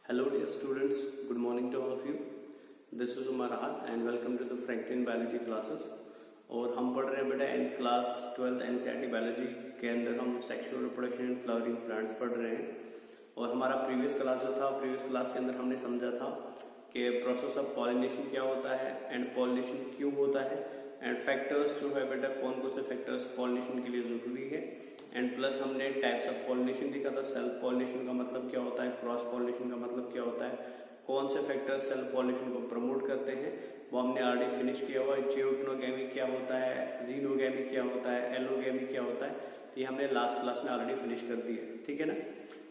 Hello dear students, good morning to all of you. This is Umar Rahat and welcome to the Franklin Biology classes. और हम पढ़ रहे हैं बेटा class 12th NCERT biology के अंदर हम sexual reproduction in flowering plants पढ़ रहे हैं। और हमारा प्रीवियस क्लास के अंदर हमने समझा था कि प्रोसेस ऑफ पॉलिनेशन क्या होता है एंड पॉलिनेशन क्यों होता है एंड फैक्टर्स जो है बेटा कौन कौन से फैक्टर्स पॉलिनेशन के लिए जरूरी है एंड प्लस हमने टाइप्स ऑफ पॉलिनेशन देखा था। सेल्फ पॉलिनेशन का मतलब क्या होता है, क्रॉस पॉलिनेशन का मतलब क्या होता है, कौन से फैक्टर्स सेल्फ पॉलिनेशन को प्रमोट करते हैं वो हमने ऑलरेडी फिनिश किया हुआ है। जियोटोनोगेमी क्या होता है, जीनोगेमी क्या होता है, एलोगेमी क्या होता है, तो ये हमने लास्ट क्लास में ऑलरेडी फिनिश कर दी है, ठीक है ना।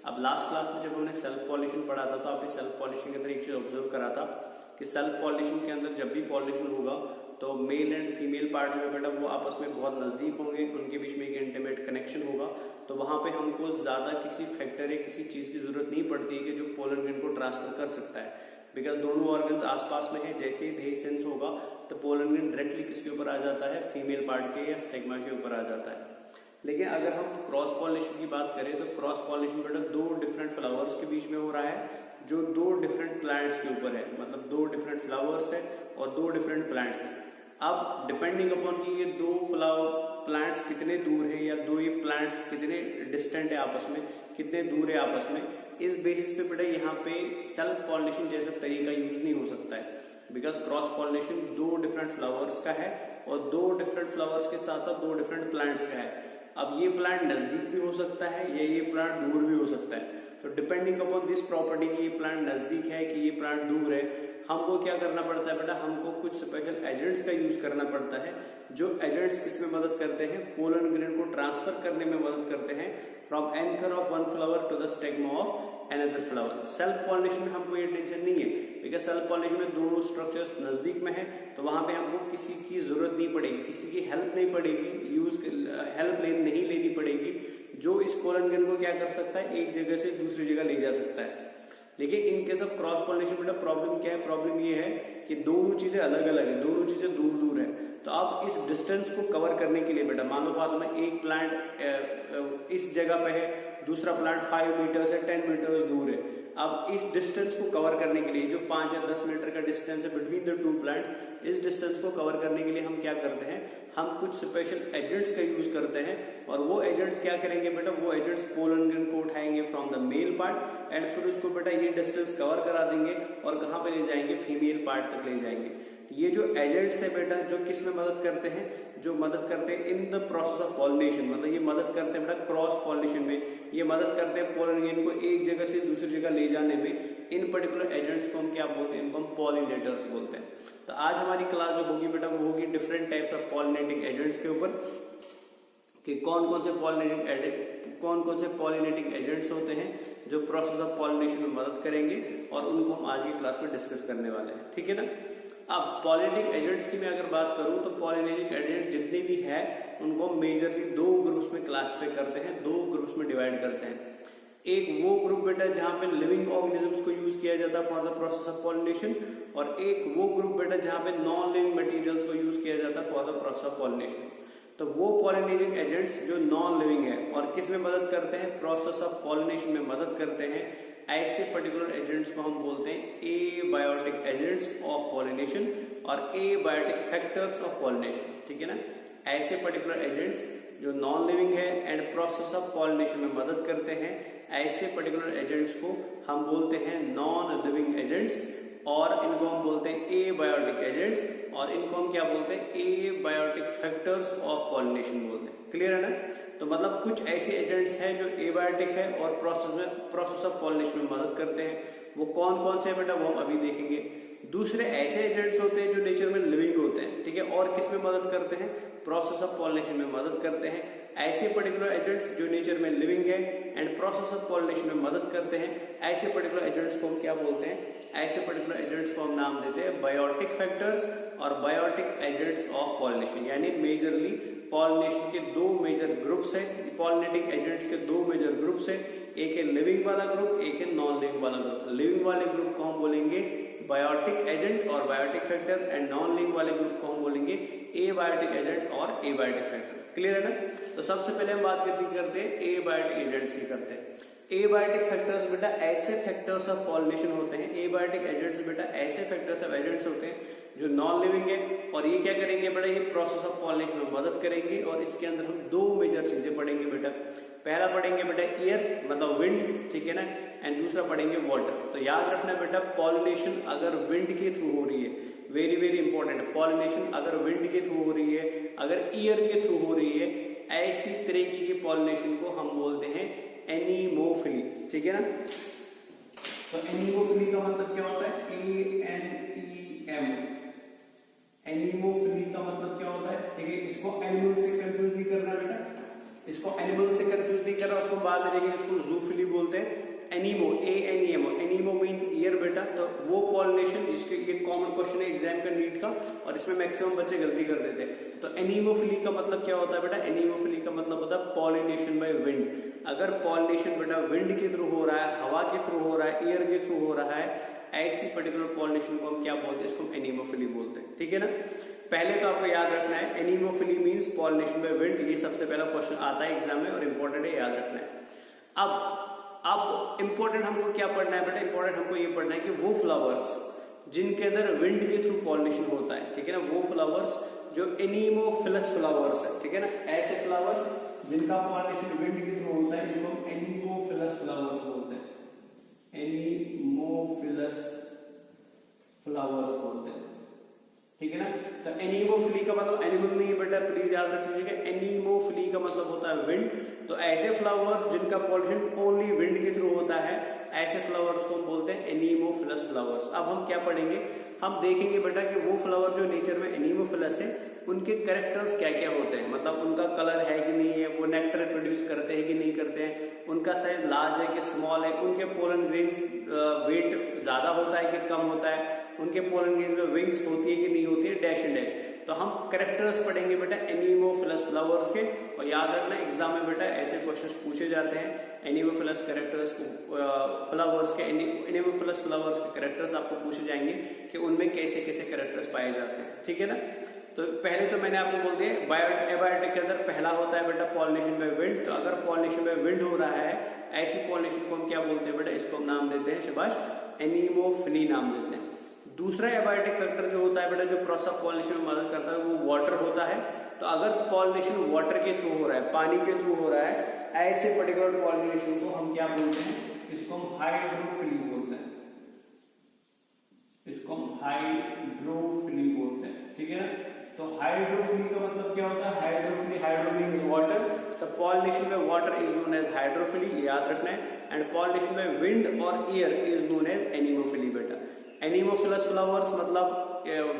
अब लास्ट क्लास में जब हमने सेल्फ पॉलिनेशन पढ़ा था तो आपने सेल्फ पॉलिनेशन के अंदर एक चीज ऑब्जर्व करा था कि सेल्फ पॉलिनेशन के अंदर जब भी पॉलिनेशन होगा तो मेल एंड फीमेल पार्ट जो है बेटा वो आपस में बहुत नजदीक होंगे, उनके बीच में एक इंटीमेट कनेक्शन होगा। तो वहां पे हमको ज्यादा किसी फैक्टर या किसी चीज की जरूरत नहीं पड़ती है कि जो पोलन ग्रेन को ट्रांसफर कर सकता है, बिकॉज दोनों ऑर्गन्स आसपास में है। जैसे ही देह सेंस होगा तो पोलन ग्रेन डायरेक्टली किसके ऊपर आ जाता है, फीमेल पार्ट के या स्टिग्मा के ऊपर आ जाता है। लेकिन अगर हम क्रॉस पॉलिनेशन की बात करें तो क्रॉस पॉलिनेशन बेटा दो डिफरेंट फ्लावर्स के बीच में हो रहा है जो दो डिफरेंट प्लांट्स के ऊपर है, मतलब दो डिफरेंट फ्लावर्स है और दो डिफरेंट प्लांट्स है। अब डिपेंडिंग अपॉन कि ये दो प्लांट्स कितने दूर है या दो ये प्लांट्स कितने डिस्टेंट है आपस में, कितने दूर है आपस में, इस बेसिस पे बेटा यहाँ पे सेल्फ पॉलिनेशन जैसा तरीका यूज नहीं हो सकता है, बिकॉज क्रॉस पॉलिनेशन दो डिफरेंट फ्लावर्स का है और दो डिफरेंट फ्लावर्स के साथ साथ दो डिफरेंट प्लांट्स का है। अब ये प्लांट नजदीक भी हो सकता है या ये प्लांट दूर भी हो सकता है। तो डिपेंडिंग अपॉन दिस प्रॉपर्टी कि ये प्लांट नजदीक है कि ये प्लांट दूर है, हमको क्या करना पड़ता है बेटा, हमको कुछ स्पेशल एजेंट्स का यूज करना पड़ता है। जो एजेंट्स किस में मदद करते हैं, पोलन ग्रेन को ट्रांसफर करने में मदद करते हैं from anther of one flower to the stigma of another flower. Self pollination में हमको ये टेंशन नहीं है, बिकॉज सेल्फ पॉलिनेशन में दोनों स्ट्रक्चर्स नजदीक में है, तो वहां पे हमको किसी की जरूरत नहीं पड़ेगी, किसी की हेल्प नहीं पड़ेगी, हेल्प नहीं लेनी पड़ेगी। जो इस पोलन ग्रेन को क्या कर सकता है, एक जगह से दूसरी जगह ले जा सकता है। लेकिन in case of cross pollination बेटा प्रॉब्लम क्या है, प्रॉब्लम ये है कि दोनों चीजें अलग अलग है, दोनों चीजें दूर दूर है। तो आप इस डिस्टेंस को कवर करने के लिए बेटा मान लो फॉर में एक प्लांट इस जगह पे है, दूसरा प्लांट 5 मीटर से 10 मीटर दूर है। अब इस डिस्टेंस को कवर करने के लिए जो 5 या 10 मीटर का डिस्टेंस है बिटवीन द टू प्लांट्स, इस डिस्टेंस को कवर करने के लिए हम क्या करते हैं, हम कुछ स्पेशल एजेंट्स का यूज करते हैं। और वो एजेंट्स क्या करेंगे बेटा, वो एजेंट्स पोलन ग्रेन को उठाएंगे from the male part and फिर उसको बेटा ये डिस्टेंस कवर करा देंगे और कहां पे ले जाएंगे, फीमेल पार्ट तक ले जाएंगे। तो ये जो एजेंट्स है बेटा जो किस में मदद करते हैं, जो मदद करते हैं in the process of pollination, मतलब ये मदद करते हैं बेटा क्रॉस पॉलिनेशन में, ये मदद करते हैं पोलन ग्रेन को एक जगह से दूसरी जगह ले जाने में। इन पर्टिकुलर एजेंट्स को हम क्या बोलते हैं, इनको हम पॉलिनेटर्स बोलते हैं। तो आज हमारी क्लास जो होगी बेटा वो होगी different types of pollinating agents के ऊपर, कि कौन कौन से पॉलिनेटिंग एजेंट्स होते हैं जो प्रोसेस ऑफ पॉलिनेशन में मदद करेंगे, और उनको हम आज की क्लास में डिस्कस करने वाले हैं, ठीक है ना। अब पॉलिनेटिंग एजेंट्स की मैं अगर बात करूं तो पॉलिनेटिंग एजेंट जितने भी है उनको मेजरली दो ग्रुप्स में क्लासिफाई करते हैं, दो ग्रुप्स में डिवाइड करते हैं। एक वो ग्रुप बेटा जहां पे लिविंग ऑर्गेनिजम्स को यूज किया जाता है for the process of pollination, और एक वो ग्रुप बेटा जहां पे नॉन लिविंग मटेरियल्स को यूज किया जाता है for the process of pollination. तो वो पॉलिनेटिंग एजेंट्स जो नॉन लिविंग है और किस में मदद करते हैं, प्रोसेस ऑफ पॉलिनेशन में मदद करते हैं, ऐसे पर्टिकुलर एजेंट्स को हम बोलते हैं एबायोटिक एजेंट्स ऑफ पॉलिनेशन और एबायोटिक फैक्टर्स ऑफ पॉलिनेशन, ठीक है ना। ऐसे पर्टिकुलर एजेंट्स जो नॉन लिविंग है एंड प्रोसेस ऑफ पॉलिनेशन में मदद करते हैं, ऐसे पर्टिकुलर एजेंट्स को हम बोलते हैं नॉन लिविंग एजेंट्स, और इनको हम बोलते हैं एबायोटिक एजेंट्स, और इनको हम क्या बोलते हैं, एबायोटिक फैक्टर्स ऑफ पॉलिनेशन बोलते हैं। क्लियर है ना। तो मतलब कुछ ऐसे एजेंट्स हैं जो एबायोटिक है और प्रोसेस ऑफ पॉलिनेशन में मदद करते हैं। वो कौन कौन से बेटा वो हम अभी देखेंगे। दूसरे ऐसे एजेंट्स होते हैं जो नेचर में लिविंग होते हैं, ठीक है, और किस में मदद करते हैं, प्रोसेस ऑफ पॉलिनेशन में मदद करते हैं। ऐसे पर्टिकुलर एजेंट्स जो नेचर में लिविंग है एंड प्रोसेस ऑफ पॉलिनेशन में मदद करते हैं, ऐसे पर्टिकुलर एजेंट्स को हम क्या बोलते हैं, ऐसे पर्टिकुलर एजेंट्स को हम नाम देते हैं बायोटिक फैक्टर्स और बायोटिक एजेंट्स ऑफ पॉलिनेशन। यानी मेजरली पॉलिनेशन के दो मेजर ग्रुप्स है, पॉलिनेटिंग एजेंट्स के दो मेजर ग्रुप्स है, एक है लिविंग वाला ग्रुप, एक है नॉन लिविंग वाला ग्रुप। लिविंग वाले ग्रुप को हम बोलेंगे बायोटिक एजेंट और biotic factor, and non living वाले ग्रुप को हम बोलेंगे एबायोटिक एजेंट और एबायोटिक फैक्टर। क्लियर है ना। तो सबसे पहले हम बात करते हैं एबायोटिक एजेंट्स की करते हैं। एबायोटिक फैक्टर्स बेटा ऐसे फैक्टर्स ऑफ पॉलिनेशन होते हैं, एबायोटिक एजेंट्स बेटा ऐसे फैक्टर्स ऑफ एजेंट्स होते हैं जो नॉन लिविंग है, और ये क्या करेंगे बेटा, ये प्रोसेस ऑफ पॉलिनेशन में मदद करेंगे। और इसके अंदर हम दो मेजर चीजें पढ़ेंगे बेटा। पहला पढ़ेंगे बेटा एयर मतलब विंड, ठीक है ना, एंड दूसरा पढ़ेंगे वाटर। तो याद रखना बेटा, पॉलिनेशन अगर विंड के थ्रू हो रही है, वेरी वेरी इंपॉर्टेंट, पॉलिनेशन अगर विंड के थ्रू हो रही है, अगर ईयर के थ्रू हो रही है, ऐसी तरीके की पॉलिनेशन को हम बोलते हैं एनीमोफिली, ठीक है ना। तो एनीमोफिली का मतलब क्या होता है, ANEM, एनीमोफिली का मतलब क्या होता है, ठीक है। इसको एनिमल से कंफ्यूज नहीं करना बेटा, इसको एनिमल से कंफ्यूज नहीं करना, उसको बाद में देखेंगे, इसको जूफिली बोलते हैं। एनीमो, ANEMO, एनीमो मींस ईयर बेटा। तो वो पॉलिनेशन, इसके ये कॉमन क्वेश्चन है एग्जाम का नीट का, और इसमें मैक्सिमम बच्चे गलती कर देते हैं। तो एनीमोफिली का मतलब क्या होता है बेटा, एनीमोफिली का मतलब होता है पॉलिनेशन बाय विंड। अगर पॉलिनेशन बेटा विंड के थ्रू हो रहा है, हवा के थ्रू हो रहा है, एयर के थ्रू हो रहा है, ऐसी पर्टिकुलर पॉलिनेशन को हम क्या बोलते हैं, इसको एनीमोफिली बोलते हैं, ठीक है ना। पहले तो आपको याद रखना है anemophily means pollination by wind, ये सबसे पहला क्वेश्चन आता है एग्जाम में और इंपॉर्टेंट है, याद रखना है। अब इंपॉर्टेंट हमको क्या पढ़ना है बेटा, इंपॉर्टेंट हमको ये पढ़ना है कि वो फ्लावर्स जिनके अंदर विंड के थ्रू पॉलिनेशन होता है, ठीक है ना, वो फ्लावर्स जो एनीमोफिलस फ्लावर्स है, ठीक है ना, ऐसे फ्लावर्स जिनका पॉलिनेशन विंड के थ्रू होता है, इनको हम एनीमोफिलस फ्लावर्स बोलते हैं, एनीमोफिलस फ्लावर्स बोलते हैं, ठीक है ना। तो एनीमोफिली का मतलब एनिमल नहीं है बेटा, प्लीज याद रख लीजिएगा, एनीमोफिली का मतलब होता है विंड। तो ऐसे फ्लावर्स जिनका पॉलिनेशन ओनली विंड के थ्रू होता है, ऐसे फ्लावर्स को हम बोलते हैं एनीमोफिलस फ्लावर्स। अब हम क्या पढ़ेंगे, हम देखेंगे बेटा कि वो फ्लावर जो नेचर में एनीमोफिलस है, उनके कैरेक्टर्स क्या क्या होते हैं, मतलब उनका कलर है कि नहीं है, वो नेक्टर प्रोड्यूस करते हैं कि नहीं करते हैं, उनका साइज लार्ज है कि स्मॉल है, उनके पोलन ग्रेन्स वेट ज्यादा होता है कि कम होता है, उनके पोलन ग्रेन्स में विंग्स होती है कि नहीं होती है, डैश एंड डैश। तो हम कैरेक्टर्स पढ़ेंगे बेटा एनीमोफिलस फ्लावर्स के, और याद रखना एग्जाम में बेटा ऐसे क्वेश्चंस पूछे जाते हैं, एनीमोफिलस कैरेक्टर्स फ्लावर्स के, एनीमोफिलस फ्लावर्स के कैरेक्टर्स आपको पूछे जाएंगे कि उनमें कैसे कैसे कैरेक्टर्स पाए जाते हैं, ठीक है ना। तो पहले तो मैंने आपको बोल दिया एबायोटिक के अंदर पहला होता है बेटा पॉलिनेशन बाय विंड। तो अगर पॉलिनेशन बाय विंड हो रहा है, ऐसी पॉलिनेशन को हम क्या बोलते हैं बेटा, इसको हम नाम देते हैं, शाबाश, एनीमोफिली नाम देते हैं। दूसरा एबायोटिक फैक्टर जो होता है बेटा, जो प्रोसेस ऑफ पॉलिनेशन में मदद करता है, वो वाटर होता है। तो अगर पॉलिनेशन वाटर के थ्रू हो रहा है, पानी के थ्रू हो रहा है, ऐसे पर्टिकुलर पॉलिनेशन को हम क्या बोलते हैं, इसको हम हाइड्रोफिली बोलते हैं, इसको हम हाइड्रोफिली बोलते हैं, ठीक है ना। तो हाइड्रोफिली का मतलब क्या होता है, हाइड्रोफिली, हाइड्रो मींस वाटर, तो pollination by water is known as hydrophily, ये याद रखना है। एंड पॉलिनेशन बाय विंड और air is known as anemophily बेटा। एनीमोफिलस फ्लावर्स मतलब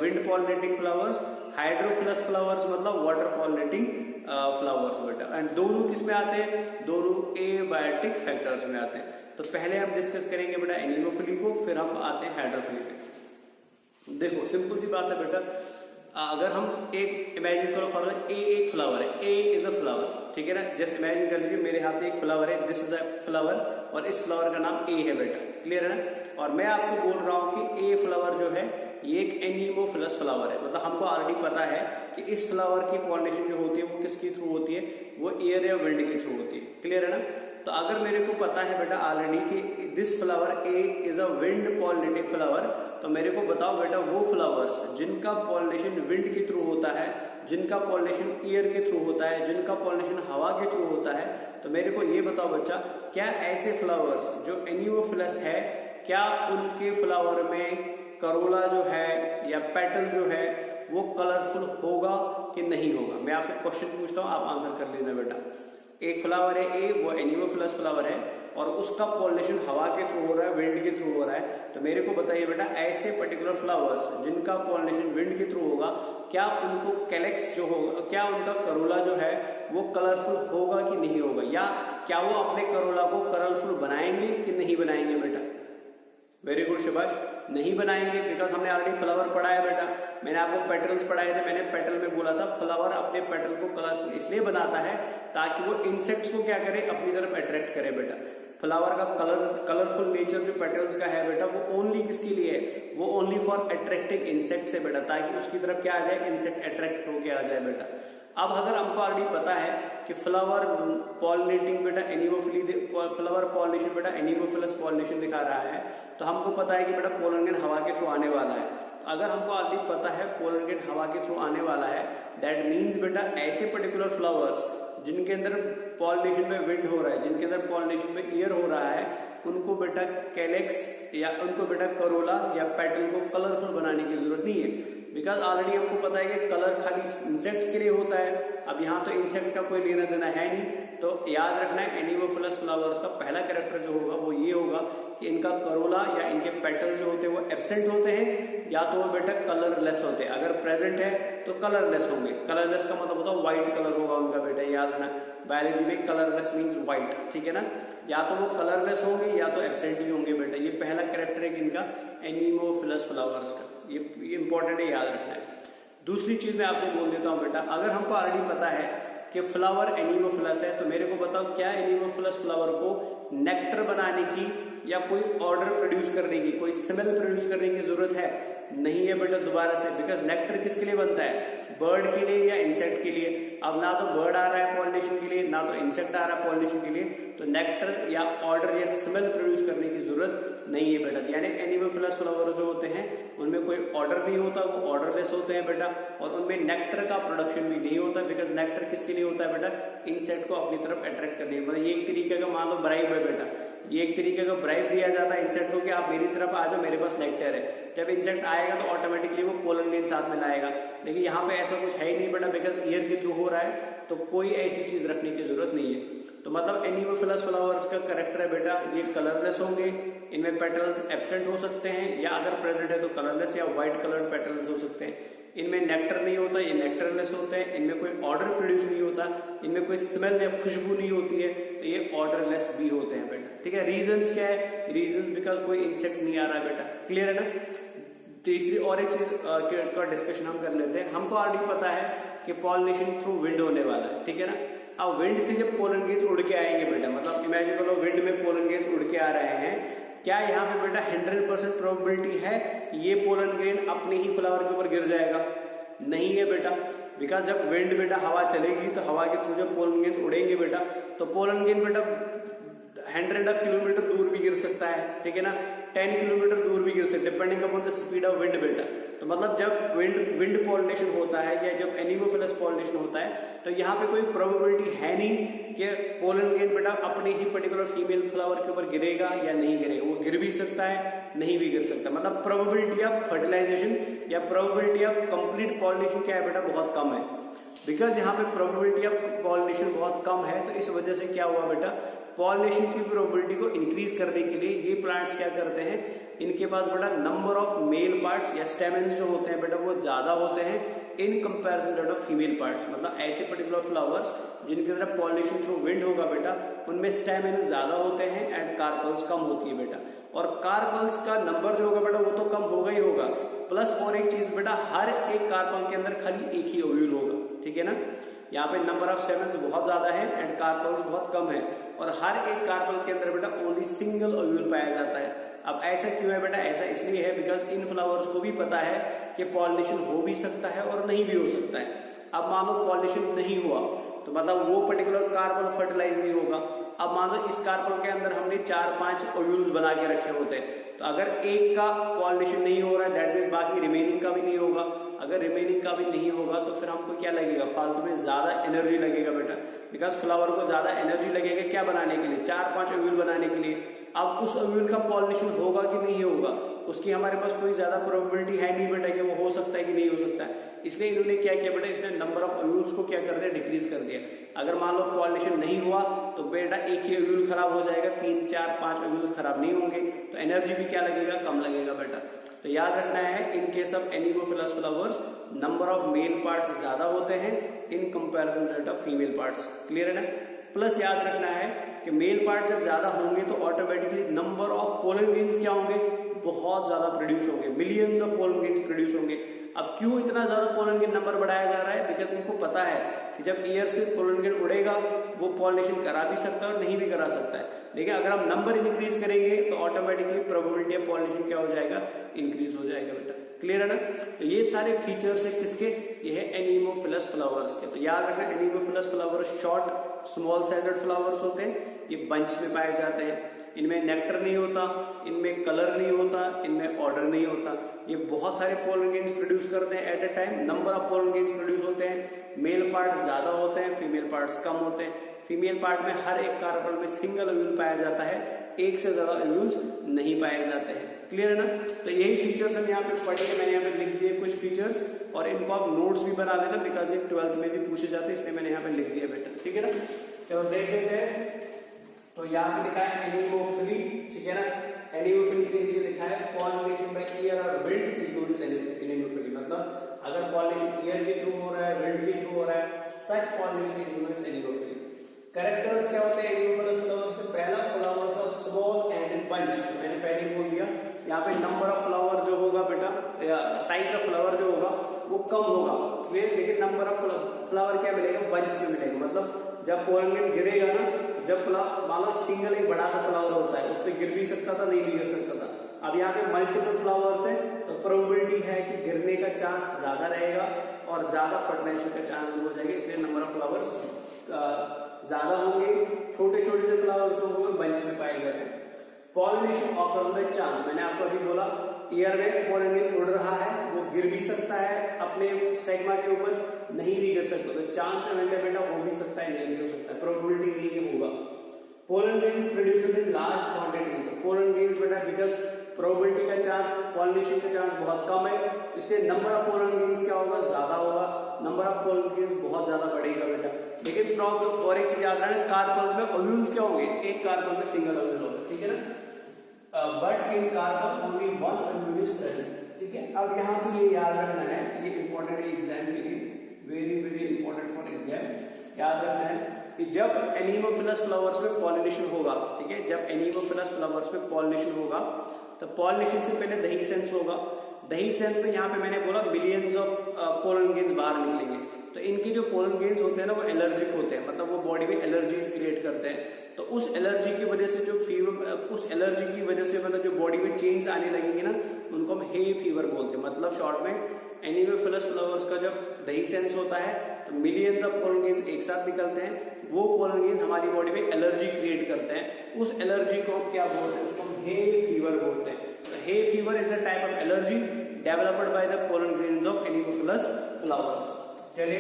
wind pollinating flowers, hydrophilous flowers मतलब वाटर पॉलिनेटिंग फ्लावर्स बेटा। एंड दोनों किस में आते हैं, दोनों एबायोटिक फैक्टर्स में आते हैं। तो पहले हम डिस्कस करेंगे बेटा एनीमोफिली को, फिर हम आते हैं हाइड्रोफिली पे। देखो सिंपल सी बात है बेटा, अगर हम एक इमेजिन करो फॉर ए एक फ्लावर है, ए इज अ फ्लावर, ठीक है ना। जस्ट इमेजिन कर लीजिए मेरे हाथ में एक फ्लावर है, दिस इज अ फ्लावर, और इस फ्लावर का नाम ए है बेटा, क्लियर है ना। और मैं आपको बोल रहा हूं कि ए फ्लावर जो है ये एक एनीमोफिलस फ्लावर है, मतलब हमको ऑलरेडी पता है कि इस फ्लावर की पॉलिनेशन जो होती है वो किसके थ्रू होती है, वो एयर या विंड के थ्रू होती है, क्लियर है ना। तो अगर मेरे को पता है बेटा ऑलरेडी कि this flower A is a wind pollinating flower, तो मेरे को बताओ बेटा वो फ्लावर्स जिनका पॉलिनेशन विंड के थ्रू होता है, जिनका पॉलिनेशन एयर के थ्रू होता है, जिनका पॉलिनेशन हवा के थ्रू होता है, तो मेरे को ये बताओ बच्चा, क्या ऐसे फ्लावर्स जो एनीमोफिलस है, क्या उनके फ्लावर में करोला जो है या पेटल जो है वो कलरफुल होगा कि नहीं होगा। मैं आपसे क्वेश्चन पूछता हूं, आप आंसर कर लेना बेटा। एक फ्लावर है ए, वो एनीमोफिलस फ्लावर है और उसका पॉलिनेशन हवा के थ्रू हो रहा है, विंड के थ्रू हो रहा है, तो मेरे को बताइए बेटा ऐसे पर्टिकुलर फ्लावर्स जिनका पॉलिनेशन विंड के थ्रू होगा, क्या उनको कैलेक्स जो होगा, क्या उनका करोला जो है वो कलरफुल होगा कि नहीं होगा, या क्या वो अपने करोला को कलरफुल बनाएंगे कि नहीं बनाएंगे बेटा। वेरी गुड शाबाश, नहीं बनाएंगे, बिकॉज हमने ऑलरेडी फ्लावर पढ़ा है बेटा। मैंने आपको पेटल्स पढ़ाए थे, मैंने पेटल में बोला था फ्लावर अपने पेटल को कलरफुल इसलिए बनाता है ताकि वो इंसेक्ट्स को क्या करे, अपनी तरफ अट्रैक्ट करे बेटा। फ्लावर का कलरफुल नेचर जो पेटल्स का है बेटा, वो ओनली किसके लिए है, वो ओनली फॉर अट्रैक्टिंग इंसेक्ट्स है बेटा, ताकि उसकी तरफ क्या आ जाए, इंसेक्ट अट्रैक्ट होके आ जाए बेटा। अब अगर हमको ऑलरेडी पता है कि फ्लावर पॉलिनेटिंग बेटा एनिमोफिली, फ्लावर पॉलिनेशन बेटा एनिमोफिलस पॉलिनेशन दिखा रहा है, तो हमको पता है कि बेटा पोलन ग्रेन हवा के थ्रू आने वाला है। तो अगर हमको ऑलरेडी पता है पोलन ग्रेन हवा के थ्रू आने वाला है, दैट मीन्स बेटा ऐसे पर्टिकुलर फ्लावर्स जिनके अंदर पॉलिनेशन में विंड हो रहा है, जिनके अंदर पॉलिनेशन में एयर हो रहा है, उनको बेटा कैलेक्स या उनको बेटा करोला या पेटल को कलरफुल बनाने की जरूरत नहीं है, बिकॉज ऑलरेडी हमको पता है कि कलर खाली इंसेक्ट्स के लिए होता है। अब यहाँ तो इंसेक्ट का कोई लेना देना है नहीं, तो याद रखना है एनिमोफिलस फ्लावर्स का पहला कैरेक्टर जो होगा वो ये होगा कि इनका करोला या इनके पेटल जो होते हैं वो एब्सेंट होते हैं, या तो वो बेटा कलरलेस होते हैं। अगर प्रेजेंट है तो कलरलेस होंगे। कलरलेस का मतलब होता है व्हाइट कलर होगा उनका बेटा, याद रखना बायोलॉजी में कलरलेस मीन्स व्हाइट, ठीक है ना। या तो वो कलरलेस होंगे या तो एब्सेंट ही होंगे बेटा। ये पहला कैरेक्टर है किनका, एनिमोफिलस फ्लावर्स का, ये इंपॉर्टेंट है, याद रखना है। दूसरी चीज मैं आपसे बोल देता हूं बेटा, अगर हमको ऑलरेडी पता है कि फ्लावर एनिमोफिलस है, तो मेरे को बताओ क्या एनिमोफिलस फ्लावर को नेक्टर बनाने की या कोई ऑर्डर प्रोड्यूस करने की, कोई स्मेल प्रोड्यूस करने की जरूरत है? नहीं है बेटा, दोबारा से, बिकॉज नेक्टर किसके लिए बनता है, बर्ड के लिए या इंसेक्ट के लिए। अब ना तो बर्ड आ रहा है पॉलिनेशन के लिए, ना तो इंसेक्ट आ रहा है पॉलिनेशन के लिए, तो नेक्टर या ऑर्डर या स्मेल प्रोड्यूस करने की जरूरत नहीं है बेटा। यानी एनिमोफिलस फ्लावर जो होते हैं उनमें कोई ऑर्डर नहीं होता, वो ऑर्डरलेस होते हैं बेटा, और उनमें नेक्टर का प्रोडक्शन भी नहीं होता, बिकॉज नेक्टर किसके लिए होता है बेटा, इंसेक्ट को अपनी तरफ अट्रैक्ट करने के। मतलब ये एक तरीके का मान लो ब्राइब है बेटा, ये एक तरीके का ब्राइब दिया जाता है इंसेक्ट को कि आप मेरी तरफ आ जाओ, मेरे पास नेक्टर है। जब इंसेक्ट आएगा तो ऑटोमेटिकली वो पोलन ग्रेन साथ में लाएगा, लेकिन यहाँ पे ऐसा कुछ है ही नहीं बेटा, बिकॉज ईयर के थ्रू हो रहा है, तो कोई ऐसी चीज रखने की जरूरत नहीं है। तो मतलब एनिमोफिलस फ्लावर्स का कैरेक्टर है बेटा, ये कलरलेस होंगे, इनमें पेटल्स एब्सेंट हो सकते हैं, या अगर प्रेजेंट है तो कलरलेस या व्हाइट कलर्ड पेटल्स हो सकते हैं। इनमें नेक्टर नहीं होता, ये नेक्टरलेस होते हैं, इनमें कोई ऑर्डर प्रोड्यूस नहीं होता, इनमें कोई स्मेल या खुशबू नहीं होती है, तो ये ऑर्डरलेस भी होते हैं बेटा, ठीक है। रीजंस क्या है, रीजंस बिकॉज कोई इंसेक्ट नहीं आ रहा है बेटा, क्लियर है ना। तीसरी और एक चीज का डिस्कशन हम कर लेते हैं। हमको ऑलरेडी पता है कि पॉलिनेशन थ्रू विंड होने वाला है, ठीक है ना। अब विंड से जब पोलन ग्रेन्स उड़ के आएंगे बेटा, मतलब इमेजिन करो विंड में पोलन ग्रेन्स उड़ के आ रहे हैं, क्या यहाँ पे बेटा 100% प्रोबेबिलिटी है कि ये पोलन ग्रेन अपने ही फ्लावर के ऊपर गिर जाएगा? नहीं है बेटा, बिकॉज जब विंड बेटा हवा चलेगी तो हवा के थ्रू जब पोलन ग्रेन्स उड़ेंगे बेटा, तो पोलन ग्रेन बेटा 100 किलोमीटर दूर भी गिर सकता है, ठीक है ना, 10 किलोमीटर दूर भी गिर सकता है, depending upon the speed of wind बेटा। तो मतलब जब विंड पॉलिनेशन होता है या जब एनिमोफिलस पॉलिनेशन होता है, तो यहाँ पे कोई प्रोबेबिलिटी है नहीं कि पोलन ग्रेन बेटा अपने ही पर्टिकुलर फीमेल फ्लावर के ऊपर गिरेगा या नहीं गिरेगा। वो गिर भी सकता है, नहीं भी गिर सकता। मतलब प्रोबेबिलिटी ऑफ फर्टिलाइजेशन या प्रोबेबिलिटी ऑफ कंप्लीट पॉलिनेशन क्या है बेटा, बहुत कम है। बिकॉज यहाँ पे प्रोबेबिलिटी ऑफ पॉलिनेशन बहुत कम है, तो इस वजह से क्या हुआ बेटा, पॉलिनेशन की प्रोबेबिलिटी को इंक्रीज करने के लिए ये प्लांट्स क्या करते हैं, इनके पास बेटा नंबर ऑफ मेल पार्ट्स या स्टेमेंस जो होते हैं बेटा वो ज्यादा होते हैं in comparison that of female parts. मतलब ऐसे पर्टिकुलर फ्लावर्स जिनके तरफ पॉलिनेशन थ्रू विंड होगा बेटा, उनमें स्टेमेंस ज्यादा होते हैं एंड कार्पल्स कम होती है बेटा। और कार्पल्स का नंबर जो होगा बेटा वो तो कम होगा ही होगा, प्लस और एक चीज बेटा, हर एक कार्पल के अंदर खाली एक ही ओव्यूल होगा, ठीक है ना। यहाँ पे नंबर ऑफ स्टेमेंस बहुत ज्यादा है एंड कार्पल्स बहुत कम है, और हर एक कार्पल के अंदर बेटा ओनली सिंगल ओव्यूल पाया जाता है। अब ऐसा क्यों है बेटा, ऐसा इसलिए है बिकॉज इन फ्लावर्स को भी पता है कि पॉलिनेशन हो भी सकता है और नहीं भी हो सकता है। अब मान लो पॉलिनेशन नहीं हुआ तो मतलब वो पर्टिकुलर कार्पल फर्टिलाइज नहीं होगा। अब मान लो इस कार्पल के अंदर हमने 4-5 ओव्यूल्स बना के रखे होते हैं, तो अगर एक का पॉलिनेशन नहीं हो रहा है दैट मीन्स बाकी रिमेनिंग का भी नहीं होगा। अगर रिमेनिंग का भी नहीं होगा तो फिर हमको क्या लगेगा, फालतू में ज्यादा एनर्जी लगेगा बेटा, बिकॉज फ्लावर को ज्यादा एनर्जी लगेगा क्या बनाने के लिए, 4-5 ओव्यूल बनाने के लिए। अब उस ओव्यूल का पॉलिनेशन होगा कि नहीं होगा, उसकी हमारे पास कोई ज्यादा प्रोबेबिलिटी है नहीं बेटा कि वो हो सकता है कि नहीं हो सकता है। इसलिए इन्होंने क्या किया बेटा, इसने नंबर ऑफ ओव्यूल्स को क्या कर दिया, डिक्रीज कर दिया। अगर मान लो पॉलिनेशन नहीं हुआ तो बेटा एक ही ओव्यूल खराब हो जाएगा, 3-4-5 ओव्यूल्स खराब नहीं होंगे, तो एनर्जी भी क्या लगेगा, कम लगेगा बेटा। तो याद रखना है in case of anemophilous flowers number of male parts ज्यादा होते हैं in comparison rate of female parts, clear है ना। प्लस याद रखना है कि मेल पार्ट जब ज्यादा होंगे तो automatically number of pollen grains क्या होंगे, बहुत ज्यादा प्रोड्यूस होंगे, millions of pollen grains produce होंगे। अब क्यों इतना ज्यादा पोलन ग्रेन नंबर बढ़ाया जा रहा है, बिकॉज इनको पता है कि जब एयर से पोलन ग्रेन उड़ेगा वो पॉलिनेशन करा भी सकता है और नहीं भी करा सकता है, लेकिन अगर हम नंबर इंक्रीज करेंगे तो ऑटोमेटिकली प्रोबेबिलिटी ऑफ पॉलिनेशन क्या हो जाएगा, इंक्रीज हो जाएगा बेटा। क्लियर है ना। तो ये सारे फीचर्स है किसके, ये है एनीमोफिलस फ्लावर्स के। तो याद रखना एनीमोफिलस फ्लावर्स शॉर्ट स्मॉल साइजेड फ्लावर्स होते हैं, ये बंच में पाए जाते हैं, इनमें नेक्टर नहीं होता, इनमें कलर नहीं होता, इनमें ऑर्डर नहीं होता। ये बहुत सारे पोलन ग्रेन्स प्रोड्यूस करते हैं at a time, number of pollen grains produce होते हैं, मेल पार्ट्स ज्यादा होते हैं, फीमेल पार्ट्स कम होते हैं। फीमेल पार्ट में हर एक कार्बन में सिंगल ओव्यूल पाया जाता है, एक से ज्यादा ओव्यूल्स नहीं पाए जाते हैं। क्लियर है ना। तो यही फीचर्स हम यहाँ पे पढ़ेंगे, मैंने यहाँ पे लिख दिए कुछ फीचर्स, और इनको आप नोट्स भी बना लेना बिकॉज ये 12th में भी पूछे जाते हैं, इसलिए मैंने यहाँ पे लिख दिया बेटा, ठीक है ना। चलो देख लेते हैं। तो यहाँ पे लिखा है एनीमोफिली, ठीक है ना। एनीमोफिली के नीचे लिखा है पॉलिनेशन बाय ईयर और wind is known as anemophily, मतलब अगर पॉलिनेशन ईयर के थ्रू हो रहा है, विंड के थ्रू हो रहा है, such pollination is known as anemophily. Characters क्या होते हैं एनीमोफिलस फ्लावर्स के, पहला flowers are small and in bunch, मैंने पहले ही बोल दिया। यहाँ पे नंबर ऑफ फ्लावर जो होगा बेटा, साइज ऑफ फ्लावर जो होगा वो कम होगा, क्लियर, लेकिन नंबर ऑफ फ्लावर क्या मिलेगा, बंच में मिलेगा। मतलब जब पोलन ग्रेन गिरेगा ना, जब मान लो सिंगल एक बड़ा सा फ्लावर होता है, उस पर गिर भी सकता था, नहीं भी गिर सकता था। अब यहाँ पे मल्टीपल फ्लावर्स है तो प्रोबेबिलिटी है कि गिरने का चांस ज्यादा रहेगा और ज्यादा फर्टिलाइजेशन का चांस भी हो जाएगा, इसलिए नंबर ऑफ फ्लावर्स ज्यादा होंगे। छोटे छोटे से फ्लावर्स होंगे बंच में पाए जाते हैं। पॉलिनेशन ऑकर्स बाय चांस, मैंने आपको अभी बोला ईयर में पोलन ग्रेन उड़ रहा है, वो गिर भी सकता है अपने स्टिग्मा के ऊपर, नहीं भी गिर सकता, तो चांस है बेटा हो भी सकता है, नहीं भी हो सकता है, प्रोबेबिलिटी नहीं होगा। Pollen grains produced in large quantities, तो पोलन ग्रेन्स बेटा बिकॉज प्रोबेबिलिटी का चांस, पॉलिनेशन का चांस बहुत कम है, इसलिए नंबर ऑफ पोलन ग्रेन्स क्या होगा, ज्यादा होगा, नंबर ऑफ पोलन ग्रेन्स बहुत ज्यादा बढ़ेगा बेटा। लेकिन प्रॉब्लम और एक चीज याद रखना, कार्पल्स में ओव्यूल्स क्या होंगे, एक कार्पल में सिंगल ओव्यूल होगा, ठीक है ना। But in carpel only one ovule is present, ठीक है। अब यहाँ पे ये याद रखना है, ये इंपॉर्टेंट है एग्जाम के लिए, very very important for exam. याद रखना है कि जब एनीमोफिलस फ्लावर्स में पॉलिनेशन होगा, ठीक है, जब एनीमोफिलस फ्लावर्स में पॉलिनेशन होगा तो पॉलिनेशन से पहले दही सेंस होगा। दही सेंस में यहाँ पे मैंने बोला मिलियंस ऑफ पोलन ग्रेन्स बाहर निकलेंगे, तो इनके जो पोलन ग्रेन्स होते हैं ना वो एलर्जिक होते हैं, मतलब वो बॉडी में एलर्जीज क्रिएट करते हैं। तो उस एलर्जी की वजह से जो फीवर, उस एलर्जी की वजह से मतलब जो बॉडी में चेंज आने लगेंगे ना, उनको हम हे फीवर बोलते हैं। मतलब शॉर्ट में एनीमोफिलस फ्लावर्स का जब दही सेंस होता है तो मिलियंस ऑफ पोलन ग्रेन्स एक साथ निकलते हैं, वो पोलन ग्रेन्स हमारी बॉडी में एलर्जी क्रिएट करते हैं, उस एलर्जी को हम क्या बोलते हैं, उसको हम हे फीवर बोलते हैं। तो hay fever is a type of allergy developed by the pollen grains of anemophilous flowers. चलिए,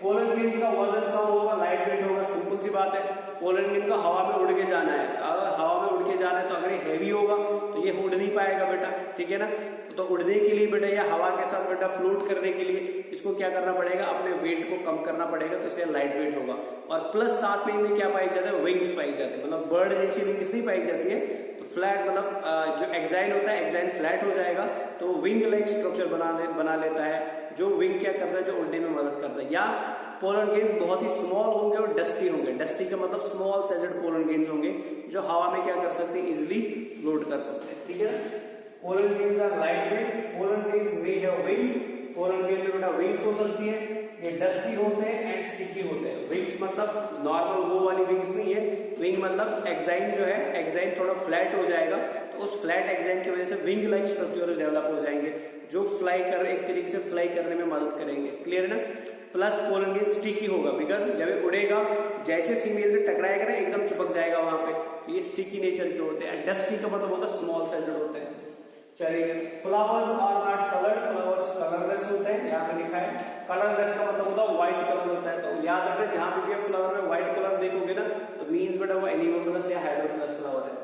पोलन ग्रेन्स का वजन कम होगा, लाइट वेट होगा, सिंपल सी बात है। पोलन ग्रेन का हवा में उड़ के जाना है, अगर हवा में उड़ के जाना है तो अगर ये हैवी होगा तो ये उड़ नहीं पाएगा बेटा, ठीक है ना। तो उड़ने के लिए बेटा या हवा के साथ बेटा फ्लोट करने के लिए इसको क्या करना पड़ेगा, अपने वेट को कम करना पड़ेगा, तो इसलिए लाइट वेट होगा। और प्लस साथ में इनमें क्या पाई जाता है, विंग्स पाई जाती है, मतलब बर्ड जैसी विंग्स नहीं पाई जाती है, तो फ्लैट मतलब जो एक्साइन होता है, एक्साइन फ्लैट हो जाएगा तो विंग लाइक स्ट्रक्चर बना लेता है, जो विंग क्या करता है, जो उड़ने में मदद करता है। या पोलन ग्रेन्स बहुत ही स्मॉल होंगे और डस्टी होंगे, डस्टी का मतलब स्मॉल साइजेड पोलन ग्रेन्स होंगे जो हवा में क्या कर सकते हैं, इजिली फ्लोट कर सकते हैं, ठीक है ना। Pollen grains are light weight, pollen grains may have wings, pollen grain में बेटा विंग्स हो सकती है, ये डस्टी होते हैं एंड स्टिकी होते हैं। विंग्स मतलब नॉर्मल वो वाली विंग्स नहीं है, विंग मतलब एक्साइन जो है, एक्साइन थोड़ा फ्लैट हो जाएगा, तो उस फ्लैट एक्साइन की वजह से विंग लाइक स्ट्रक्चर डेवलप हो जाएंगे जो फ्लाई कर, एक तरीके से फ्लाई करने में मदद करेंगे, क्लियर है ना। प्लस पोलन ग्रेन स्टिकी होगा, बिकॉज जब ये उड़ेगा जैसे फीमेल से टकराएगा ना एकदम चिपक जाएगा वहां पे, तो ये स्टिकी नेचर के होते हैं। डस्टी का मतलब होता है स्मॉल साइजेड होते हैं। चलिए, flowers are not coloured, flowers colourless होते हैं, यहाँ पे लिखा है। कलरलेस का मतलब होता है व्हाइट कलर होता है, तो याद रखें जहां पे भी फ्लावर में व्हाइट कलर देखोगे ना तो मींस बेटा वो एनीमोफिलस या हाइड्रोफिलस फ्लावर है।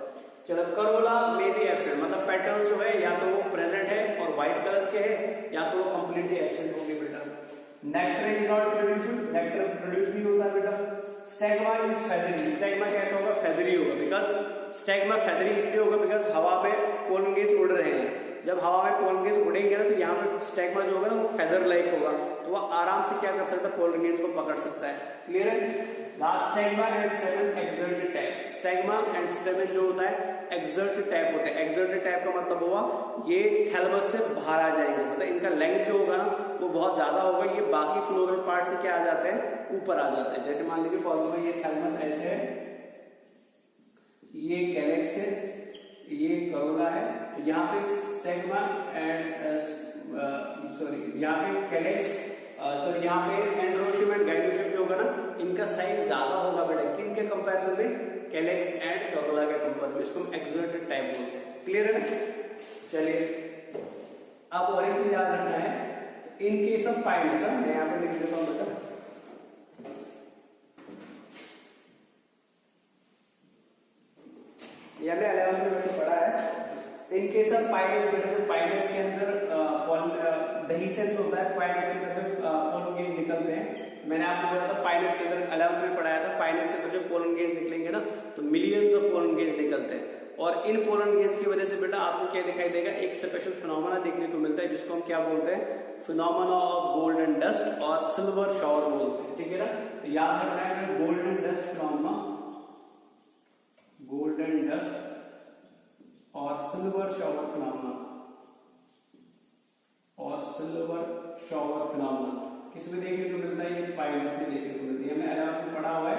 चलो, करोला में भी एब्सेंट, मतलब पेटल्स जो है या तो वो प्रेजेंट है और व्हाइट कलर के है, या तो वो कंप्लीटली एब्सेंट होंगे बेटा। Nectar is not produced, nectar produce नहीं होता बेटा। स्टेग्मा इज फेदरी, स्टेग्मा कैसा होगा, फेदरी होगा, बिकॉज स्टेग्मा फेदरी इसलिए होगा बिकॉज हवा पे पोलन ग्रेन्स उड़ रहे हैं, जब हवा में पोलन ग्रेन्स उड़ेंगे ना तो यहाँ पे स्टेग्मा जो होगा ना वो फेदर लाइक होगा, तो वो आराम से क्या कर सकता है, पोलन ग्रेन्स को पकड़ सकता है, क्लियर है। Last stigma and stamen exert type, stigma and stamen जो होता है एक्सर्ट टाइप होता है। एक्सर्ट टाइप का मतलब हुआ ये थैलेमस से बाहर आ जाएंगे, मतलब इनका लेंथ जो होगा ना वो बहुत ज्यादा होगा, ये बाकी फ्लोरल पार्ट से क्या आ जाते हैं, ऊपर आ जाते हैं। जैसे मान लीजिए फॉर्मूला में ये थैलेमस ऐसे है, ये कैलेक्स है, ये करोला है, यहाँ पे स्टेग्मा एंड सॉरी यहाँ पे कैलेक्स सॉरी यहाँ पे एंड्रोशियम एंड गाइनोशियम जो होगा ना, इनका साइज ज्यादा होगा बेटा किन के कंपैरिजन में, कैलेक्स एंड करोला के कंपेयर में। इसको हम एक्सर्टेड टाइप बोलते हैं। क्लियर है ना? चलिए अब और एक चीज याद रखना है, इन केस ऑफ पाइनस, मैं यहाँ पे लिख देता हूँ बेटा, ये हमने 11th में वैसे पढ़ा है। इन केस ऑफ पाइनस बेटा, जो पाइनस के अंदर डहीसेंस होता है, पाइनस के अंदर जो पोलन गेज निकलते हैं, मैंने आपको बोला था पाइनस के अंदर 11th में पढ़ाया था, पाइनस के अंदर जो पोलन गेज निकलेंगे ना तो मिलियंस ऑफ पोलन गेज निकलते हैं, और इन पोलन गेज की वजह से बेटा आपको क्या दिखाई देगा, एक स्पेशल फिनोमेना देखने को मिलता है जिसको हम क्या बोलते हैं, फिनोमेना ऑफ गोल्डन डस्ट और सिल्वर शावर बोलते हैं। ठीक है ना? तो याद रखना है golden dust phenomena, golden dust और सिल्वर शावर फिनोमेना, और सिल्वर शावर फिनोमेना किसमें देखने को मिलता है, ये पाइनस में देखने को मिलती है। मैंने आपको पढ़ा हुआ है,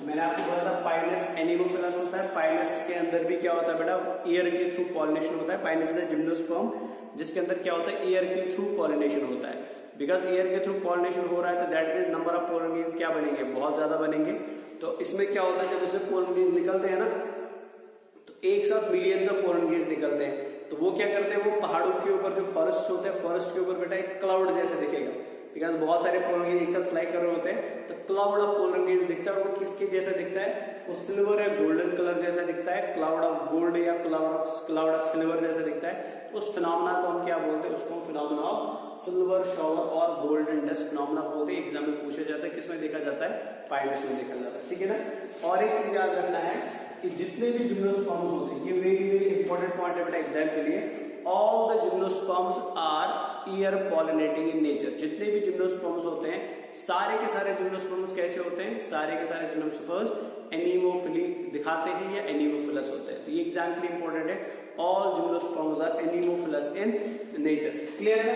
मैंने आपको बोला था पाइनस एनिमोफिलस होता है, पाइनस के अंदर भी क्या होता है बेटा, एयर के थ्रू पॉलिनेशन होता है। पाइनस इज जिम्नोस्पर्म जिसके अंदर क्या होता है, एयर के थ्रू पॉलिनेशन होता है। बिकॉज एयर के थ्रू पॉलिनेशन हो रहा है तो that means number of pollen gauge क्या बनेंगे, बहुत ज्यादा बनेंगे। तो इसमें क्या होता है, जब इसमें पोलन गेज निकलते हैं ना तो एक साथ मिलियंस ऑफ पोलन गेज निकलते हैं, तो वो क्या करते हैं, वो पहाड़ों के ऊपर जो फॉरेस्ट होते हैं, फॉरेस्ट के ऊपर बेटा एक क्लाउड जैसा दिखेगा, बिकॉज बहुत सारे पोलन गेज एक साथ फ्लाई कर रहे होते हैं, तो क्लाउड ऑफ पोलन गेज दिखता है। और वो किसके जैसा दिखता है, वो सिल्वर या गोल्डन कलर जैसा दिखता है, क्लाउड ऑफ गोल्ड या क्लाउड ऑफ सिल्वर जैसा दिखता है। तो उस फिनोमेना को हम क्या बोलते हैं, उसको फिनोमेना ऑफ सिल्वर शावर और गोल्डन डस्ट फिनोमेना बोलते हैं। एग्जाम में पूछा जाता है, किसमें देखा जाता है, पाइनस में देखा जाता है। ठीक है ना? और एक चीज याद रखना है कि जितने भी जिम्नोस्पर्म्स होते हैं, ये वेरी वेरी इंपॉर्टेंट पॉइंट है बेटा एग्जाम के लिए, all the gymnosperms are air pollinating in nature. जितने भी जिम्नोस्पर्म्स होते हैं, सारे के सारे जिम्नोस्पर्म्स कैसे होते हैं, सारे के सारे जिम्नोस्पर्म्स एनीमोफिली दिखाते हैं या एनीमोफिलस होते हैं। तो ये एग्जाम के लिए इंपॉर्टेंट है, all gymnosperms are anemophilous in nature. Clear है?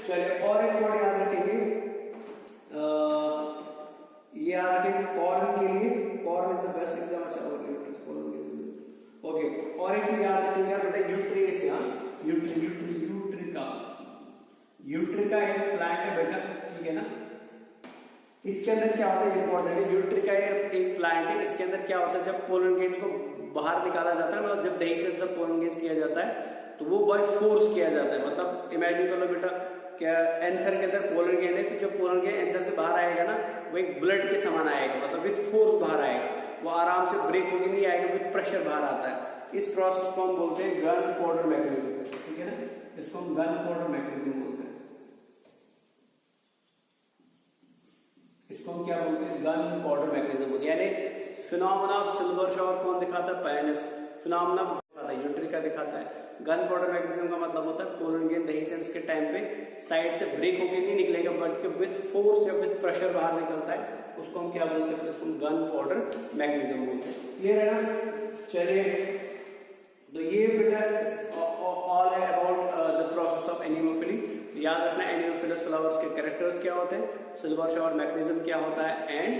चलिए और एक पॉइंट याद रखेंगे, ये याद रखेंगे कॉर्न के लिए, corn is the best example. Okay, और एक चीज याद रखेंगे बेटा, यूट्रिस, यूट्रिका एक प्लांट है बेटा, ठीक है ना? इसके अंदर क्या होता है, इंपॉर्टेंट है, यूट्रिका एक प्लांट है, इसके अंदर क्या होता है, जब पोलन गेज को बाहर निकाला जाता है, मतलब जब दही से जब पोलन गेज किया जाता है तो वो बाय फोर्स किया जाता है। मतलब इमेजिन कर लो बेटा, क्या एंथर के अंदर पोलन गेज है, तो जब पोलन गेज एंथर से बाहर आएगा ना, वो एक ब्लड के समान आएगा, मतलब विथ फोर्स बाहर आएगा, वो आराम से ब्रेक होके नहीं आएगा, विथ प्रेशर बाहर आता है। इस प्रोसेस को हम बोलते हैं गन पाउडर मैकेनिज्म। ठीक है ना? इसको हम गन पाउडर मैकेनिज्म बोलते हैं। इसको हम क्या बोलते हैं, गन पाउडर मैकेनिज्म बोलते हैं। यानी फिनोमेना ऑफ सिल्वर शावर कौन दिखाता है, पाइनस। फिनोमेना यूट्रिका दिखाता है। गन पाउडर मैकेनिज्म का मतलब होता है पोलन गेज दही सेंस के टाइम पे साइड से ब्रेक होके नहीं निकलेगा, बल्कि विद फोर्स या विद प्रेशर बाहर निकलता है, उसको हम क्या बोलते हैं, उसको गन पाउडर मैकेनिज्म बोलते हैं। क्लियर है ना? चलिए, तो ये बेटा ऑल है about the process of anemophily. याद रखना एनीमोफिलस फ्लावर्स के कैरेक्टर्स क्या होते हैं, सिल्वर शावर मैकेनिज्म क्या होता है, एंड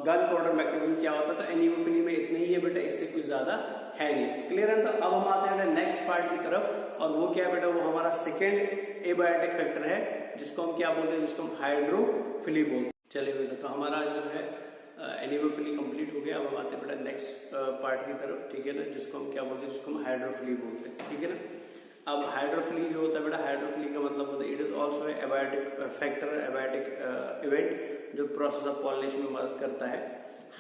गन पाउडर मैकेनिज्म क्या होता है। तो एनीमोफिली में इतना ही है बेटा, इससे कुछ ज्यादा है नहीं। क्लियर है? तो अब हम आते हैं नेक्स्ट पार्ट की तरफ, और वो क्या है बेटा, वो हमारा सेकेंड एबायोटिक फैक्टर है, जिसको हम क्या बोलते हैं, जिसको हम हाइड्रोफिली बोलते हैं। चलिए बेटा, तो हमारा जो है एनीमोफिली कंप्लीट हो गया। अब हम आते हैं बेटा नेक्स्ट पार्ट की तरफ, ठीक है ना, जिसको हम क्या बोलते हैं, जिसको हम हाइड्रोफिली बोलते हैं। ठीक है ना? अब हाइड्रोफिली जो होता है बेटा, हाइड्रोफिली का मतलब होता है it is also abiotic factor, abiotic event जो प्रोसेस ऑफ पॉलिनेशन में मदद करता है।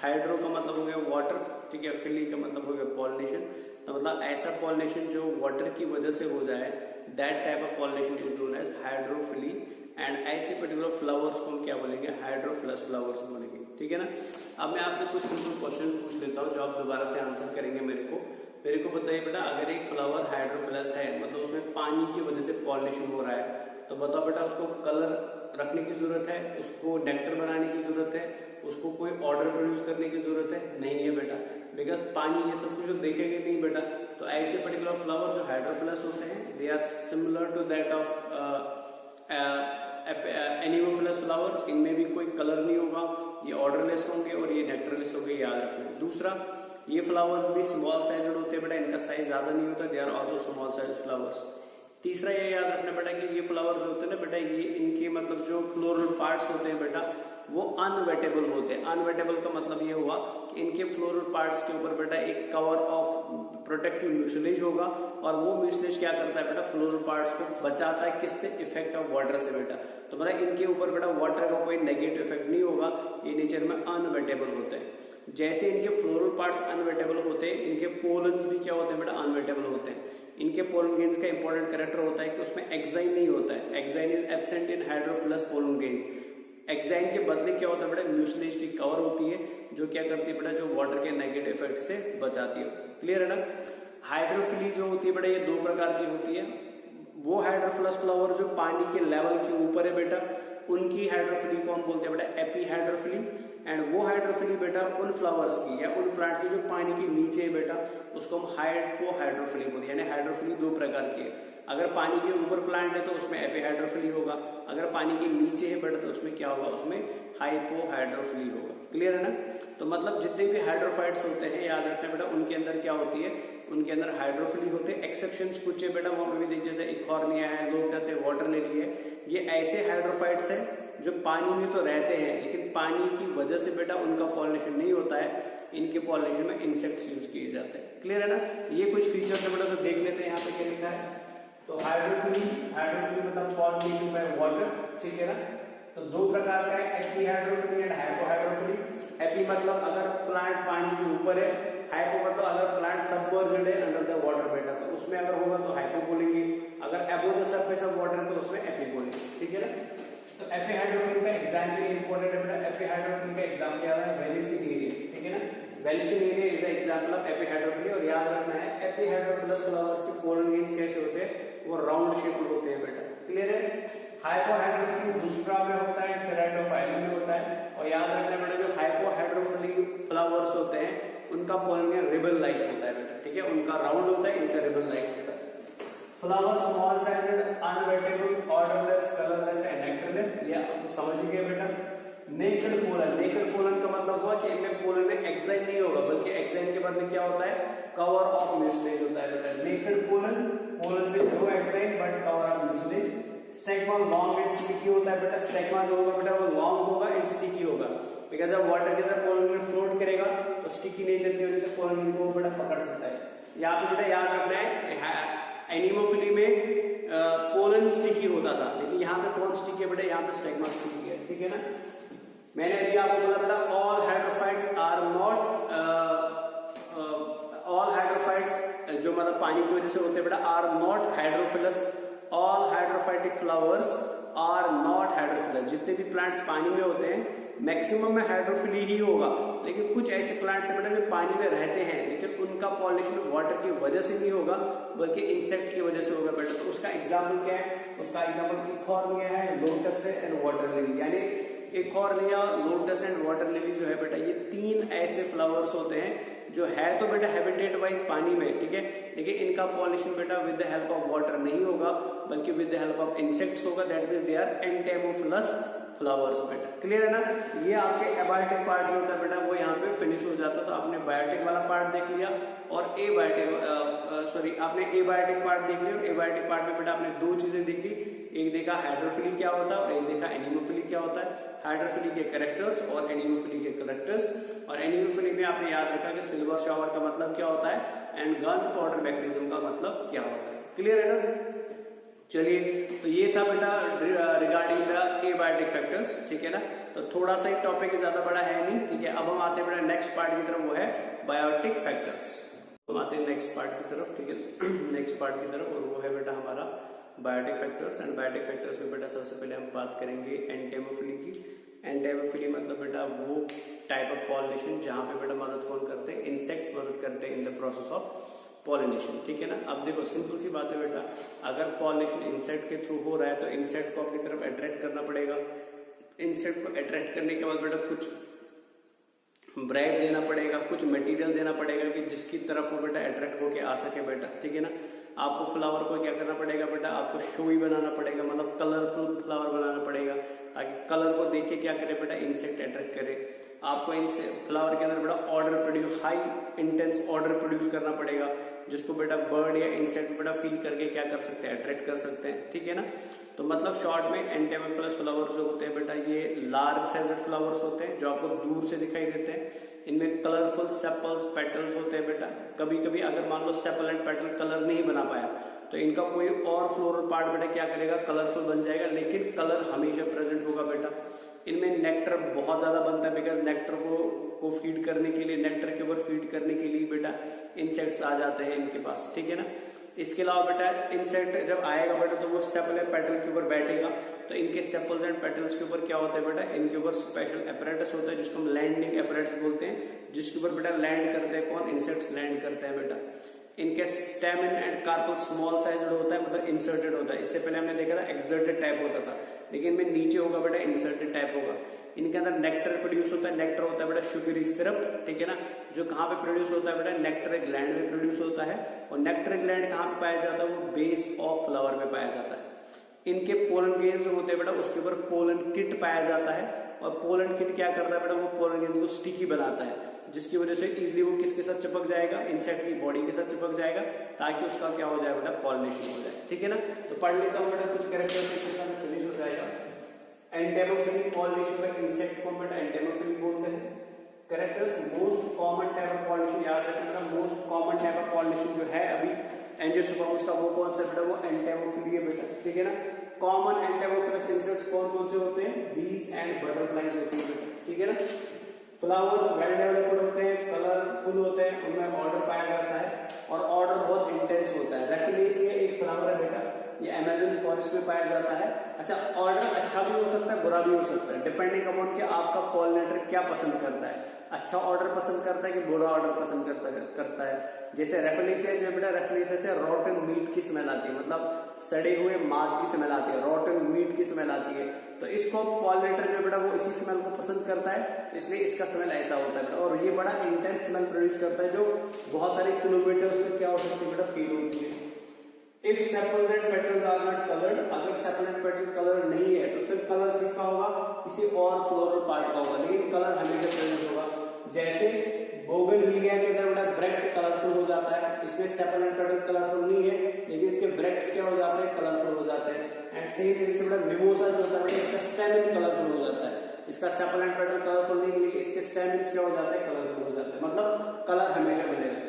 हाइड्रो का मतलब हो गया वाटर, ठीक है, फिली का मतलब हो गया पॉलिनेशन। तो मतलब ऐसा पॉलिनेशन जो वाटर की वजह से हो जाए, that type of pollination is known as hydrophily. And ऐसे पर्टिकुलर फ्लावर्स को हम क्या बोलेंगे, हाइड्रोफिलस फ्लावर्स बोलेंगे। ठीक है ना? अब मैं आपसे कुछ सिंपल क्वेश्चन पूछ लेता हूँ जो आप दोबारा से आंसर करेंगे। मेरे को बताइए बेटा, अगर एक फ्लावर हाइड्रोफिलस है, मतलब उसमें पानी की वजह से पॉलिनेशन हो रहा है, तो बताओ बेटा उसको कलर रखने की जरूरत है, उसको नेक्टर बनाने की जरूरत है, उसको कोई ऑर्डर प्रोड्यूस करने की जरूरत है? नहीं है बेटा, बिकॉज पानी ये सब कुछ देखेंगे नहीं बेटा। तो ऐसे पर्टिकुलर फ्लावर जो हाइड्रोफिलस होते हैं, they are similar to that of anemophilous flowers. इनमें भी कोई कलर नहीं होगा, ये ऑर्डरलेस होंगे और ये नेक्टरलेस होंगे, याद रखना। दूसरा, ये फ्लावर्स भी स्मॉल साइज होते हैं बेटा, इनका साइज ज्यादा नहीं होता, they are also small size flowers. तीसरा ये याद रखना बेटा कि ये फ्लावर जो होते हैं ना बेटा, ये इनके मतलब जो फ्लोरल पार्ट्स होते हैं बेटा वो अनवेटेबल होते हैं। अनवेटेबल का मतलब ये हुआ कि इनके फ्लोरल पार्ट्स के ऊपर बेटा एक कवर ऑफ प्रोटेक्टिव म्यूसिलेज होगा, और वो म्यूसिलेज क्या करता है बेटा, फ्लोरल पार्ट्स को बचाता है किससे, इफेक्ट ऑफ वाटर से बेटा। तो बेटा इनके ऊपर बेटा वाटर का कोई नेगेटिव इफेक्ट नहीं होगा, ये नेचर में अनवेटेबल होते हैं। जैसे इनके फ्लोरल पार्ट्स अनवेटेबल होते हैं, इनके पोलन्स भी क्या होते हैं बेटा, अनवेटेबल होते हैं। इनके पोलन ग्रेन्स का इंपॉर्टेंट कैरेक्टर होता है कि उसमें एक्साइन नहीं होता है, exine is absent in hydrophilous pollen grains. Exine के बदले क्या होता है बेटा, म्यूसिलेज की कवर होती है जो क्या करती है बेटा, जो वाटर के नेगेटिव इफेक्ट से बचाती है। क्लियर है ना। हाइड्रोफिली जो होती है बेटा ये दो प्रकार की होती है। वो हाइड्रोफिलस फ्लावर जो पानी के लेवल के ऊपर है बेटा, उनकी हाइड्रोफिली को हम बोलते हैं बेटा एपी हाइड्रोफिली। एंड वो हाइड्रोफिली बेटा उन फ्लावर्स की या उन प्लांट्स की जो पानी के नीचे है बेटा, उसको हम हाइपो हाइड्रोफिली बोलते हैं। यानी हाइड्रोफिली दो प्रकार की है। अगर पानी के ऊपर प्लांट है तो उसमें एपी हाइड्रोफिली होगा, अगर पानी के नीचे है बेटा तो उसमें क्या होगा, उसमें हाइपो हाइड्रोफिली होगा। क्लियर है ना। तो मतलब जितने भी हाइड्रोफाइट्स होते हैं याद रखना बेटा, उनके अंदर क्या होती है, उनके अंदर हाइड्रोफिली होते हैं। एक्सेप्शंस कुछ है बेटा, वहां पे भी देखिए जैसे इकॉर्निया है, लोटस है, वाटर लिली है, ये ऐसे हाइड्रोफाइट्स है जो पानी में तो रहते हैं लेकिन पानी की वजह से बेटा उनका पॉलिनेशन नहीं होता है, इनके पॉलिनेशन में इंसेक्ट्स यूज किए जाते हैं। क्लियर है ना। ये कुछ फीचर्स है बेटा, तो देख लेते हैं यहाँ पे क्या लिखा है। तो हाइड्रोफिली मतलब पॉलिनेशन बाय वाटर, ठीक है ना। तो दो प्रकार का है, AP hydrophily and hypo hydrophily. AP मतलब अगर प्लांट पानी के ऊपर है, हाइपो मतलब अगर प्लांट सबमर्ज्ड है अंडर द वाटर बेटा, तो उसमें अगर होगा तो हाइपो बोलेंगे, अगर above the surface of water है तो उसमें एपी बोलेंगे। ठीक है ना। तो एपी हाइड्रोफिली का एग्जाम्पल इंपॉर्टेंट है बेटा। एपी हाइड्रोफिली का एग्जाम्पल क्या है, वेलिसिनेरिया। ठीक है ना। Vallisneria is the example of epi hydrophily. और याद रखना है एपी हाइड्रोफिलस फ्लावर्स के पोलन ग्रेन्स कैसे होते हैं, वो राउंड शेप होते हैं बेटा। क्लियर है। हाइपो हाइड्रोफिली दूसरा में होता है, सेराटोफाइलम में होता है। और याद रखना बेटा जो हाइपो हाइड्रोफिली फ्लावर्स होते हैं उनका पोलन ग्रेन रिबन लाइक होता है बेटा। ठीक है, उनका राउंड होता है, इनका रिबन लाइक होता है। Flower small sized, unwettable, odourless, colourless and nectarless, ये आप समझ गए बेटा। नेकेड पोलन, नेकेड पोलन का मतलब हुआ कि इनमें पोलन में एक्साइन नहीं होगा, बल्कि एक्साइन के बदले क्या होता है, कवर ऑफ म्यूसिलेज होता है बेटा। नेकेड पोलन, पोलन में no exine but cover of mucilage. Stigma long and sticky होता है बेटा। स्टिग्मा जो होगा बेटा वो लॉन्ग होगा एंड स्टिकी होगा, बिकॉज जब वाटर के अंदर पोलन में फ्लोट करेगा तो स्टिकी नेचर की वजह से पोलन को बेटा पकड़ सकता है। यहाँ पे बेटा याद रखना है एनिमोफिली में पोलन स्टिकी होता था, लेकिन यहाँ पे कौन स्टिकी है बेटा, यहाँ पे स्टिग्मा स्टिकी है। ठीक है ना। मैंने अभी आपको बोला बेटा all hydrophytes are not, all hydrophytes जो मतलब पानी की वजह से होते हैं बेटा are not hydrophilous. All hydrophytic flowers are not hydrophilous. जितने भी प्लांट्स पानी में होते हैं मैक्सिमम में हाइड्रोफिली ही होगा, लेकिन कुछ ऐसे प्लांट्स हैं बेटा जो पानी में रहते हैं लेकिन उनका पॉलिनेशन वाटर की वजह से नहीं होगा बल्कि इंसेक्ट की वजह से होगा बेटा। तो उसका एग्जाम्पल क्या है, उसका एग्जाम्पल इकॉर्निया है, लोटस है एंड वाटर लिली। यानी Eichhornia, lotus and water lily जो है बेटा ये तीन ऐसे फ्लावर्स होते हैं जो है तो बेटा हैबिटेट वाइज पानी में, ठीक है, लेकिन इनका पॉलिनेशन बेटा with the help of water नहीं होगा बल्कि with the help of insects होगा। That means they are entomophilous flowers बेटा। क्लियर है ना। ये आपके एबायोटिक पार्ट जो होता है बेटा वो यहाँ पे फिनिश हो जाता है। तो आपने बायोटिक वाला पार्ट देख लिया और एबायोटिक आपने एबायोटिक पार्ट देख लिया। और एबायोटिक पार्ट में बेटा आपने दो चीजें देख ली, एक देखा हाइड्रोफिली क्या होता है और एक देखा एनिमोफिली क्या होता है। हाइड्रोफिली के कैरेक्टर्स और एनिमोफिली के कैरेक्टर्स। और एनिमोफिली में आपने याद रखा कि सिल्वर शावर का मतलब क्या होता है एंड गन पाउडर बैक्टीरियम का मतलब क्या होता है। क्लियर है ना। चलिए, तो ये था बेटा रिगार्डिंग द एबायोटिक फैक्टर्स। ठीक है ना। तो थोड़ा सा ही टॉपिक ज्यादा बड़ा है नहीं। ठीक है, अब हम आते हैं बेटा नेक्स्ट पार्ट की तरफ, वो है बायोटिक फैक्टर्स। हम आते हैं नेक्स्ट पार्ट की तरफ। ठीक है, नेक्स्ट पार्ट की तरफ, और वो है बेटा हमारा biotic factors. And biotic factors में बेटा सबसे पहले हम बात करेंगे एंटेमोफिली की। एंटेमोफिली मतलब बेटा वो टाइप ऑफ पॉलिनेशन जहां पे बेटा मदद कौन करते हैं, इंसेक्ट्स मदद करते हैं in the process of pollination. ठीक है ना। अब देखो सिंपल सी बात है बेटा, अगर पॉलिनेशन इंसेक्ट के थ्रू हो रहा है तो इंसेक्ट को अपनी तरफ अट्रैक्ट करना पड़ेगा। इंसेक्ट को अट्रैक्ट करने के बाद बेटा कुछ ब्राइब देना पड़ेगा, कुछ मटेरियल देना पड़ेगा कि जिसकी तरफ वो बेटा अट्रैक्ट होके आ सके बेटा, ठीक है ना। आपको फ्लावर को क्या करना पड़ेगा बेटा, आपको शोई बनाना पड़ेगा, मतलब कलरफुल फ्लावर बनाना पड़ेगा ताकि कलर को देख के क्या करे बेटा, इंसेक्ट अट्रैक्ट करे। आपको इनसे फ्लावर के अंदर बेटा order produce, high intense order produce करना पड़ेगा, जिसको बेटा बर्ड या इंसेक्ट बेटा फील करके क्या कर सकते हैं, अट्रैक्ट कर सकते हैं, ठीक है ना। तो मतलब शॉर्ट में एंटेमोफिलस फ्लावर्स जो होते हैं बेटा, ये लार्ज साइज्ड फ्लावर्स होते हैं जो आपको दूर से दिखाई देते हैं। इनमें कलरफुल सेपल्स, पेटल्स होते हैं बेटा। कभी कभी अगर मान लो सेपल एंड पेटल कलर नहीं बना पाया तो इनका कोई और फ्लोरल पार्ट बेटा क्या करेगा, कलरफुल बन जाएगा, लेकिन कलर हमेशा प्रेजेंट होगा बेटा। इनमें नेक्टर बहुत ज्यादा बनता है, बिकॉज नेक्टर को फीड करने के लिए, नेक्टर के ऊपर फीड करने के लिए बेटा इंसेक्ट्स आ जाते हैं इनके पास, ठीक है ना। इसके अलावा बेटा इंसेक्ट जब आएगा बेटा तो वो सेपल एंड पेटल के ऊपर बैठेगा, तो इनके सेपल्स एंड पेटल्स के ऊपर क्या होता है बेटा, इनके ऊपर स्पेशल एपरेटस होता है जिसको हम लैंडिंग एपरेटस बोलते हैं, जिसके ऊपर बेटा लैंड करते हैं कौन, इंसेक्ट्स लैंड करते हैं बेटा। इनके stamen and carpel small sized होता है, मतलब इंसर्टेड होता है। इससे पहले हमने देखा था एक्सर्टेड टाइप होता था, लेकिन इनमें नीचे होगा बेटा इंसर्टेड टाइप होगा। इनके अंदर नेक्टर प्रोड्यूस होता है, नेक्टर होता है बेटा शुगरी सिरप, ठीक है ना, जो कहाँ पे प्रोड्यूस होता है बेटा, नेक्टर ग्लैंड में प्रोड्यूस होता है। और नेक्टर ग्लैंड कहाँ पे पाया जाता है, वो बेस ऑफ फ्लावर में पाया जाता है। इनके पोलन ग्रेन्स जो होते हैं बेटा उसके ऊपर पोलन किट पाया जाता है, और पोलन किट क्या करता है बेटा, वो पोलन ग्रेन्स को स्टिकी बनाता है, जिसकी वजह से इजिली वो किसके साथ चिपक जाएगा, इंसेक्ट की बॉडी के साथ चिपक जाएगा, ताकि उसका क्या हो जाए बेटा, पॉलिनेशन हो जाए, ठीक है ना। तो पढ़ लेता हूँ बेटा कुछ कैरेक्टरिस्टिक्स फिनिश हो जाएगा। एंटेमोफिलिक पॉलिनेशन में इंसेक्ट को बेटा एंटेमोफिलिक बोलते हैं। Characters, most common type of pollination, याद रखना most common type of pollination जो है अभी एंजियोस्पर्म्स का, वो कौन सा बेटा, वो एंटेमोफिली है बेटा, ठीक है ना। कॉमन एंटेमोफिलस इंसेक्ट्स कौन कौन से होते हैं, बीज एंड बटरफ्लाइज होती है बेटा, ठीक है ना। फ्लावर्स वेल डेवलप्ड होते हैं, कलरफुल होते हैं, उनमें ऑर्डर पाया जाता है और ऑर्डर बहुत इंटेंस होता है। रेफिनेसिया एक फ्लावर है बेटा, ये अमेज़न फॉरेस्ट में पाया जाता है। अच्छा, ऑर्डर अच्छा भी हो सकता है, बुरा भी हो सकता है, डिपेंडिंग अपॉन कि आपका पॉलिनेटर क्या पसंद करता है, अच्छा ऑर्डर पसंद करता है कि बुरा ऑर्डर पसंद करता है। जैसे रेफिनेसिया जो बेटा, रेफिनेसिया से रॉटन मीट की स्मेल आती है, मतलब सड़े हुए मांस की स्मेल आती है, रॉटन मीट की स्मेल आती है, तो इसको पॉलिनेटर जो बेटा वो इसी स्मेल को पसंद करता है, इसलिए इसका स्मेल ऐसा होता है। और ये बड़ा इंटेंस स्मेल प्रोड्यूस करता है, जो बहुत सारे किलोमीटर्स तक क्या हो सकती है बेटा, फील होती है। If sepals and petals are not coloured, अगर सेपल एंड पेटल कलर नहीं है तो फिर कलर किसका होगा, किसी और फ्लोरल पार्ट का होगा, लेकिन कलर हमेशा प्रेजेंट होगा। जैसे बोगनविलिया के अंदर बेटा ब्रेक्ट कलरफुल हो जाता है, इसमें सेपल एंड पेटल कलरफुल नहीं है, लेकिन इसके ब्रेक्ट्स क्या हो जाते हैं, कलरफुल हो जाते हैं। एंड सेम तरीके से बेटा मिमोसा जो होता है इसका स्टेमन कलरफुल हो जाता है, इसका सेपल एंड पेटल कलरफुल नहीं, लेकिन इसके स्टेमन्स क्या हो जाते हैं, कलरफुल हो जाते हैं, मतलब कलर हमेशा मिलेगा।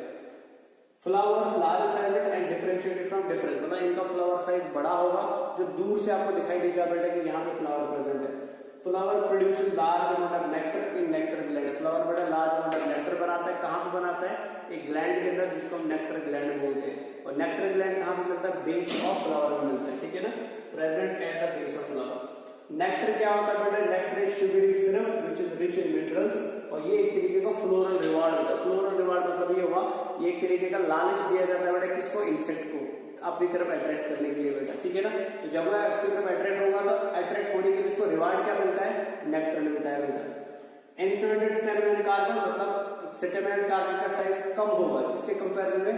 Flowers large size and differentiated from different, मतलब इनका फ्लावर साइज बड़ा होगा, जो दूर से आपको दिखाई देगा बेटा कि यहाँ पे फ्लावर प्रेजेंट है। Flower produces large amount of nectar in nectar gland, flower बेटा लार्ज अमाउंट ऑफ नेक्टर बनाता है, कहाँ पे बनाता है, एक ग्लैंड के अंदर, जिसको हम नेक्टर ग्लैंड बोलते हैं। और नेक्टर ग्लैंड कहाँ पे मिलता है, बेस ऑफ फ्लावर में मिलता है, ठीक है ना, present at the base of flower. Nectar क्या होता है बेटा, nectar is sugary syrup which is rich in minerals, और ये एक तरीके का फ्लोरल रिवार्ड होता है। फ्लोरल रिवार्ड मतलब ये हुआ, ये एक तरीके का लालच दिया जाता है बेटा किसको, इंसेक्ट को अपनी तरफ अट्रैक्ट करने के लिए बेटा, ठीक है ना। तो जब वह उसकी तरफ अट्रैक्ट होगा तो अट्रैक्ट होने के लिए उसको रिवार्ड क्या मिलता है, नेक्टर मिलता है बेटा। इंसर्टेड स्टेमन एंड कार्पल, मतलब स्टेमन एंड कार्पल का साइज कम होगा, किसके कंपैरिजन में,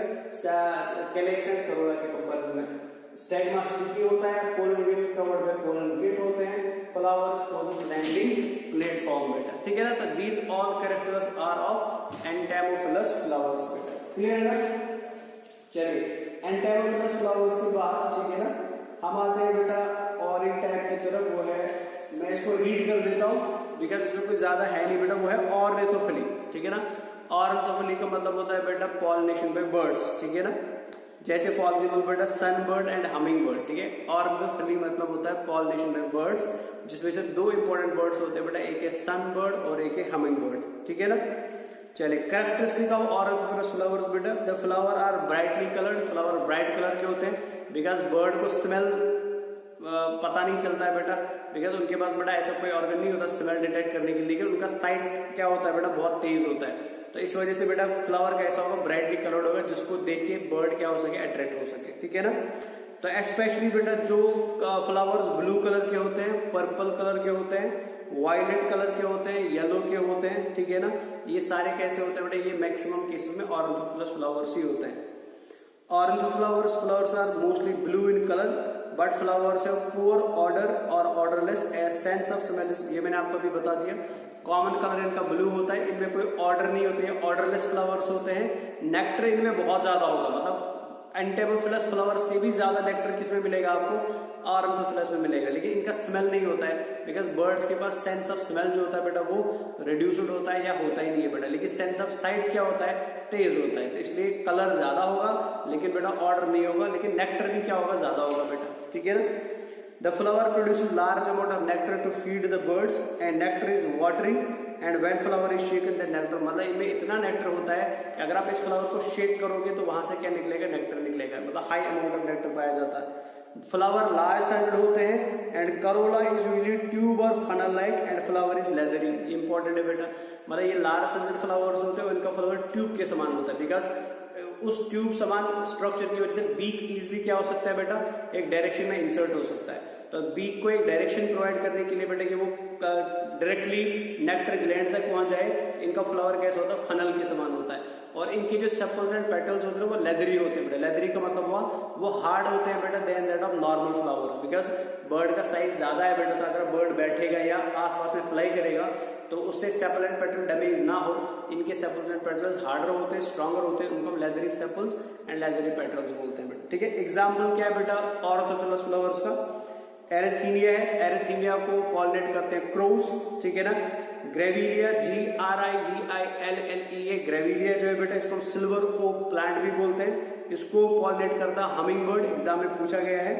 कैलेक्स एंड करोला के कंपैरिजन में। स्टेगमा स्टिकी होता है, pollen grains covered by pollen kit होते हैं, फ्लावर्स पोजेस लैंडिंग प्लेटफॉर्म बेटा, ठीक है ना। तो these all characters are of entomophilous flowers बेटा, क्लियर है ना। चलिए एंटेमोफिलस फ्लावर्स के बाद, ठीक है ना, हम आते हैं बेटा और एक टाइप की तरफ, वो है, मैं इसको रीड कर देता हूँ बिकॉज इसमें कुछ ज्यादा है नहीं बेटा, वो है ऑर्निथोफिली, ठीक है ना। ऑर्निथोफिली का मतलब होता है बेटा पॉलिनेशन बाय बर्ड्स, ठीक है ना। जैसे फॉर एग्जाम्पल बेटा सनबर्ड एंड हमिंग बर्ड, ठीक है। ऑर्निथोफिली मतलब होता है पॉलिनेशन बाय बर्ड्स, जिसमें से दो इंपॉर्टेंट बर्ड्स होते हैं बेटा, एक है सनबर्ड और एक है हमिंग बर्ड, ठीक है ना। चलिए कैरेक्टरिस्टिक ऑफ ऑर्निथोफिलस फ्लावर्स बेटा, the flower are brightly coloured, flower bright colour के होते हैं, बिकॉज बर्ड को स्मेल पता नहीं चलता है बेटा, बिकॉज उनके पास बेटा ऐसा कोई ऑर्गन नहीं होता स्मेल डिटेक्ट करने के लिए, लेकिन उनका साइट क्या होता है बेटा, बहुत तेज होता है, तो इस वजह से बेटा फ्लावर कैसा होगा, ब्राइटली कलर्ड होगा, जिसको देख के बर्ड क्या हो सके, अट्रैक्ट हो सके, ठीक है ना। तो स्पेशली बेटा जो फ्लावर्स ब्लू कलर के होते हैं, पर्पल कलर के होते हैं, वायलेट कलर के होते हैं, येलो के होते हैं, ठीक है ना, ये सारे कैसे होते हैं बेटा, ये मैक्सिमम केसेस में ऑरेंथोफिलस फ्लावर्स ही होते हैं। Flowers are mostly blue in colour but flowers have poor odour or odourless as sense of smell, ये मैंने आपको अभी बता दिया। कॉमन कलर इनका ब्लू होता है, इनमें कोई ऑर्डर नहीं होते हैं, ऑर्डरलेस फ्लावर्स होते हैं। नेक्टर इनमें बहुत ज्यादा होगा, मतलब एंटेमोफिलस फ्लावर से भी ज्यादा नेक्टर किसमें मिलेगा आपको, ऑरेंथोफिलस में मिलेगा, लेकिन इनका स्मेल नहीं होता है बिकॉज बर्ड्स के पास सेंस ऑफ स्मेल जो होता है बेटा वो रिड्यूस्ड होता है या होता ही नहीं है बेटा, लेकिन सेंस ऑफ साइट क्या होता है, तेज होता है। तो इसलिए कलर ज्यादा होगा लेकिन बेटा ऑर्डर नहीं होगा, लेकिन नेक्टर भी क्या होगा, ज्यादा होगा बेटा, ठीक है ना। The flower produces large amount of nectar to feed the birds and nectar is watery and when flower is shaken then nectar, मतलब इनमें इतना नेक्टर होता है कि अगर आप इस फ्लावर को शेक करोगे तो वहां से क्या निकलेगा, नेक्टर निकलेगा, मतलब हाई अमाउंट ऑफ नेक्टर पाया जाता है। फ्लावर लार्ज साइज्ड होते हैं and corolla is usually tube or funnel like and flower is leathery, important है बेटा, मतलब ये लार्ज साइज्ड फ्लावर्स होते हैं, इनका फ्लावर ट्यूब के समान होता है बिकॉज उस ट्यूब समान स्ट्रक्चर की वजह से बीक इजिली क्या हो सकता है बेटा, एक डायरेक्शन में इंसर्ट हो सकता है। तो बीक को एक डायरेक्शन प्रोवाइड करने के लिए बेटा कि वो डायरेक्टली नेक्टर ग्लैंड तक पहुंच जाए, इनका फ्लावर कैसा होता है, फनल के समान होता है। और इनके जो सेपल्स एंड पेटल्स होते हैं वो लेदरी होते हैं बेटा, लेदरी का मतलब हुआ वो हार्ड होते हैं बेटा then that of normal flowers, because bird का साइज ज्यादा है बेटा, तो अगर बर्ड बैठेगा या आसपास में फ्लाई करेगा तो उससे सेपल एंड पेटल डैमेज ना हो, इनके सेपल्स एंड पेटल्स हार्डर होते हैं, स्ट्रॉन्गर होते हैं, उनको leathery sepals and leathery petals बोलते हैं बेटा, ठीक है। एग्जाम्पल क्या है बेटा ऑर्थोफिलस फ्लावर्स का, एरेथीनिया है, एरेथीनिया को पॉलिनेट करते हैं क्रोज, ठीक है ना। ग्रेविलिया GRIVILLE ग्रेविलिया जो है बेटा इसको हम सिल्वर ओक प्लांट भी बोलते हैं, इसको पॉलिनेट करता है हमिंग बर्ड, एग्जाम में पूछा गया है।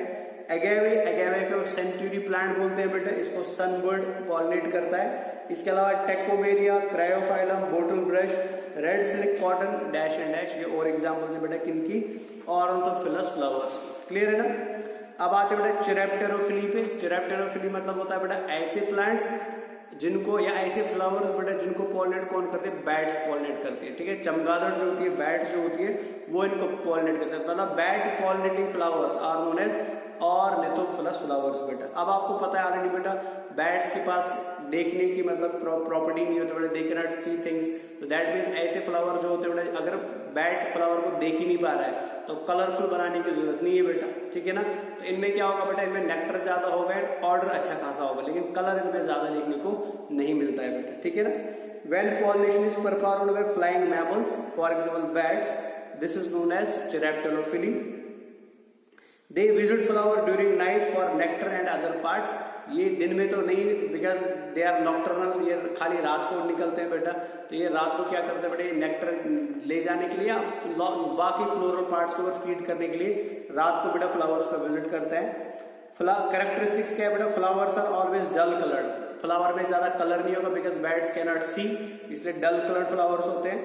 एगेवे को सेंचुरी प्लांट बोलते हैं बेटा, इसको सनबर्ड पॉलिनेट करता है। इसके अलावा tecomaria, caryophyllum, bottle brush, red silk cotton dash and dash, ये और एग्जाम्पल्स है बेटा किनकी, ऑर्थोफिलस फ्लावर्स, क्लियर है ना। अब आते हैं बेटा चिरैप्टेरोफिली पे। चिरैप्टेरोफिली मतलब होता है बेटा ऐसे प्लांट्स जिनको या ऐसे फ्लावर्स बेटा जिनको पॉलिनेट कौन करते हैं, बैट्स पॉलिनेट करती है, ठीक है। चमगादड़ जो होती है, बैट्स जो होती है वो इनको पॉलिनेट करते हैं, मतलब bat pollinating flowers are known as ornithophilous flowers बेटा। अब आपको पता है ऑलरेडी बेटा बैट्स के पास देखने की मतलब प्रॉपर्टी नहीं होती बेटा, they can not see things, तो दैट मींस ऐसे फ्लावर जो होते हैं बेटा, अगर बैट फ्लावर को देख ही नहीं पा रहा है तो कलरफुल बनाने की जरूरत नहीं है बेटा, ठीक है ना। तो इनमें क्या होगा बेटा, इनमें नेक्टर ज्यादा होगा, ऑर्डर अच्छा खासा होगा, लेकिन कलर इनमें ज्यादा देखने को नहीं मिलता है बेटा, ठीक है ना। When pollination is performed by flying mammals for example bats, this is known as chiropterophily. They visit flower during night for nectar and other parts, ये दिन में तो नहीं बिकॉज दे आर नॉक्टर्नल, ये खाली रात को निकलते हैं बेटा, तो ये रात को क्या करते हैं बेटा, ये नेक्टर ले जाने के लिए बाकी फ्लोरल पार्ट्स को फीड करने के लिए रात को बेटा फ्लावर्स पर विजिट करते हैं। कैरेक्टरिस्टिक्स क्या है बेटा, flowers are always dull coloured, flower में ज्यादा कलर नहीं होगा because bats can not see, इसलिए डल कलर्ड फ्लावर्स होते हैं।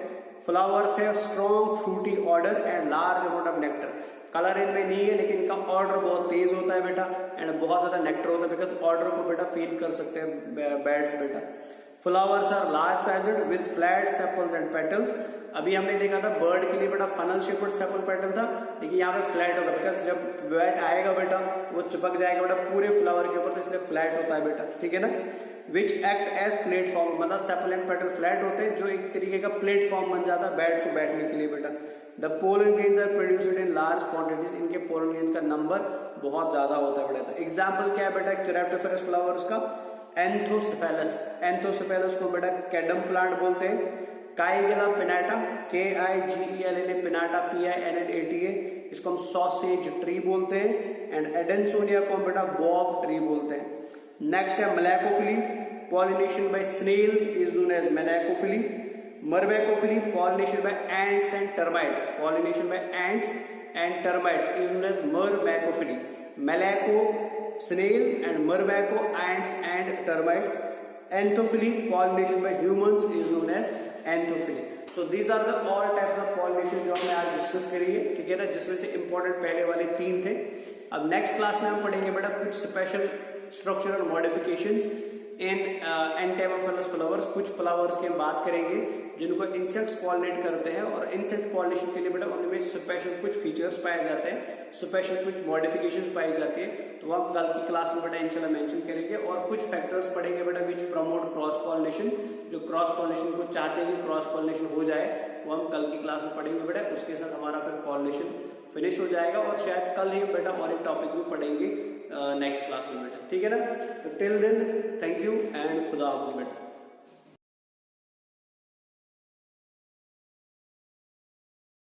फ्लावर्स है strong fruity odour and large amount of nectar, colour इनमें नहीं है लेकिन इनका ऑर्डर बहुत तेज होता है बेटा एंड बहुत ज्यादा नेक्टर होता है बिकॉज ऑर्डर को बेटा फील कर सकते हैं बैट्स बेटा। Flowers are large sized with flat sepals and petals, अभी हमने देखा था बर्ड के लिए बेटा फनल शेप्ड सेपल पेटल था, लेकिन यहाँ पे फ्लैट होगा बिकॉज जब बैट आएगा बेटा वो चिपक जाएगा बेटा पूरे फ्लावर के ऊपर, तो इसलिए फ्लैट होता है बेटा, ठीक है ना। विच एक्ट एज प्लेटफॉर्म, मतलब सेपल एंड पेटल फ्लैट होते हैं जो एक तरीके का प्लेटफॉर्म बन जाता है बैट को बैठने के लिए बेटा। The pollen grains are produced in large quantities, इनके पोलन ग्रेन्स का नंबर बहुत ज्यादा होता है बेटा। एग्जाम्पल क्या है बेटा चिरैप्टोफिलस फ्लावर्स का, एंथोसेफेलस, एंथोसेफेलस को बेटा कैडम प्लांट बोलते हैं। काइगेला पिनाटा, KIGELA पिनाटा PINNATA, इसको हम सॉसेज ट्री बोलते हैं। एंड एडेंसोनिया को हम बेटा बॉब ट्री बोलते हैं। नेक्स्ट है malacophily, pollination by snails is known as malacophily. Myrmecophily, pollination by ants and termites, pollination by ants and termites is known as myrmecophily. Malaco snails and myrmeco ants and termites. Anthophily, pollination by humans is known as anthophily. So these are the all types of pollination जो हमने आज discuss करी है, ठीक है ना, जिसमें से इंपॉर्टेंट पहले वाले 3 थे। अब नेक्स्ट क्लास में हम पढ़ेंगे बेटा कुछ special structural modifications entomophilous flowers, कुछ फ्लावर्स की हम बात करेंगे जिनको इंसेक्ट्स पॉलिनेट करते हैं, और इंसेक्ट पॉलिनेशन के लिए बेटा उनमें स्पेशल कुछ फीचर्स पाए जाते हैं, स्पेशल कुछ मॉडिफिकेशंस पाई जाती है, तो वो हम कल की क्लास में बेटा इंशाल्लाह मेंशन करेंगे। और कुछ फैक्टर्स पढ़ेंगे बेटा विच प्रमोट क्रॉस पॉलिनेशन, जो क्रॉस पॉलिनेशन को चाहते हैं कि क्रॉस पॉलिनेशन हो जाए, वो हम कल की क्लास में पढ़ेंगे बेटा। उसके साथ हमारा फिर पॉलिनेशन फिनिश हो जाएगा, और शायद कल ही बेटा और एक टॉपिक भी पढ़ेंगे नेक्स्ट क्लास में बेटा, ठीक है ना। तो till then thank you and खुदा हाफिज़ बेटा।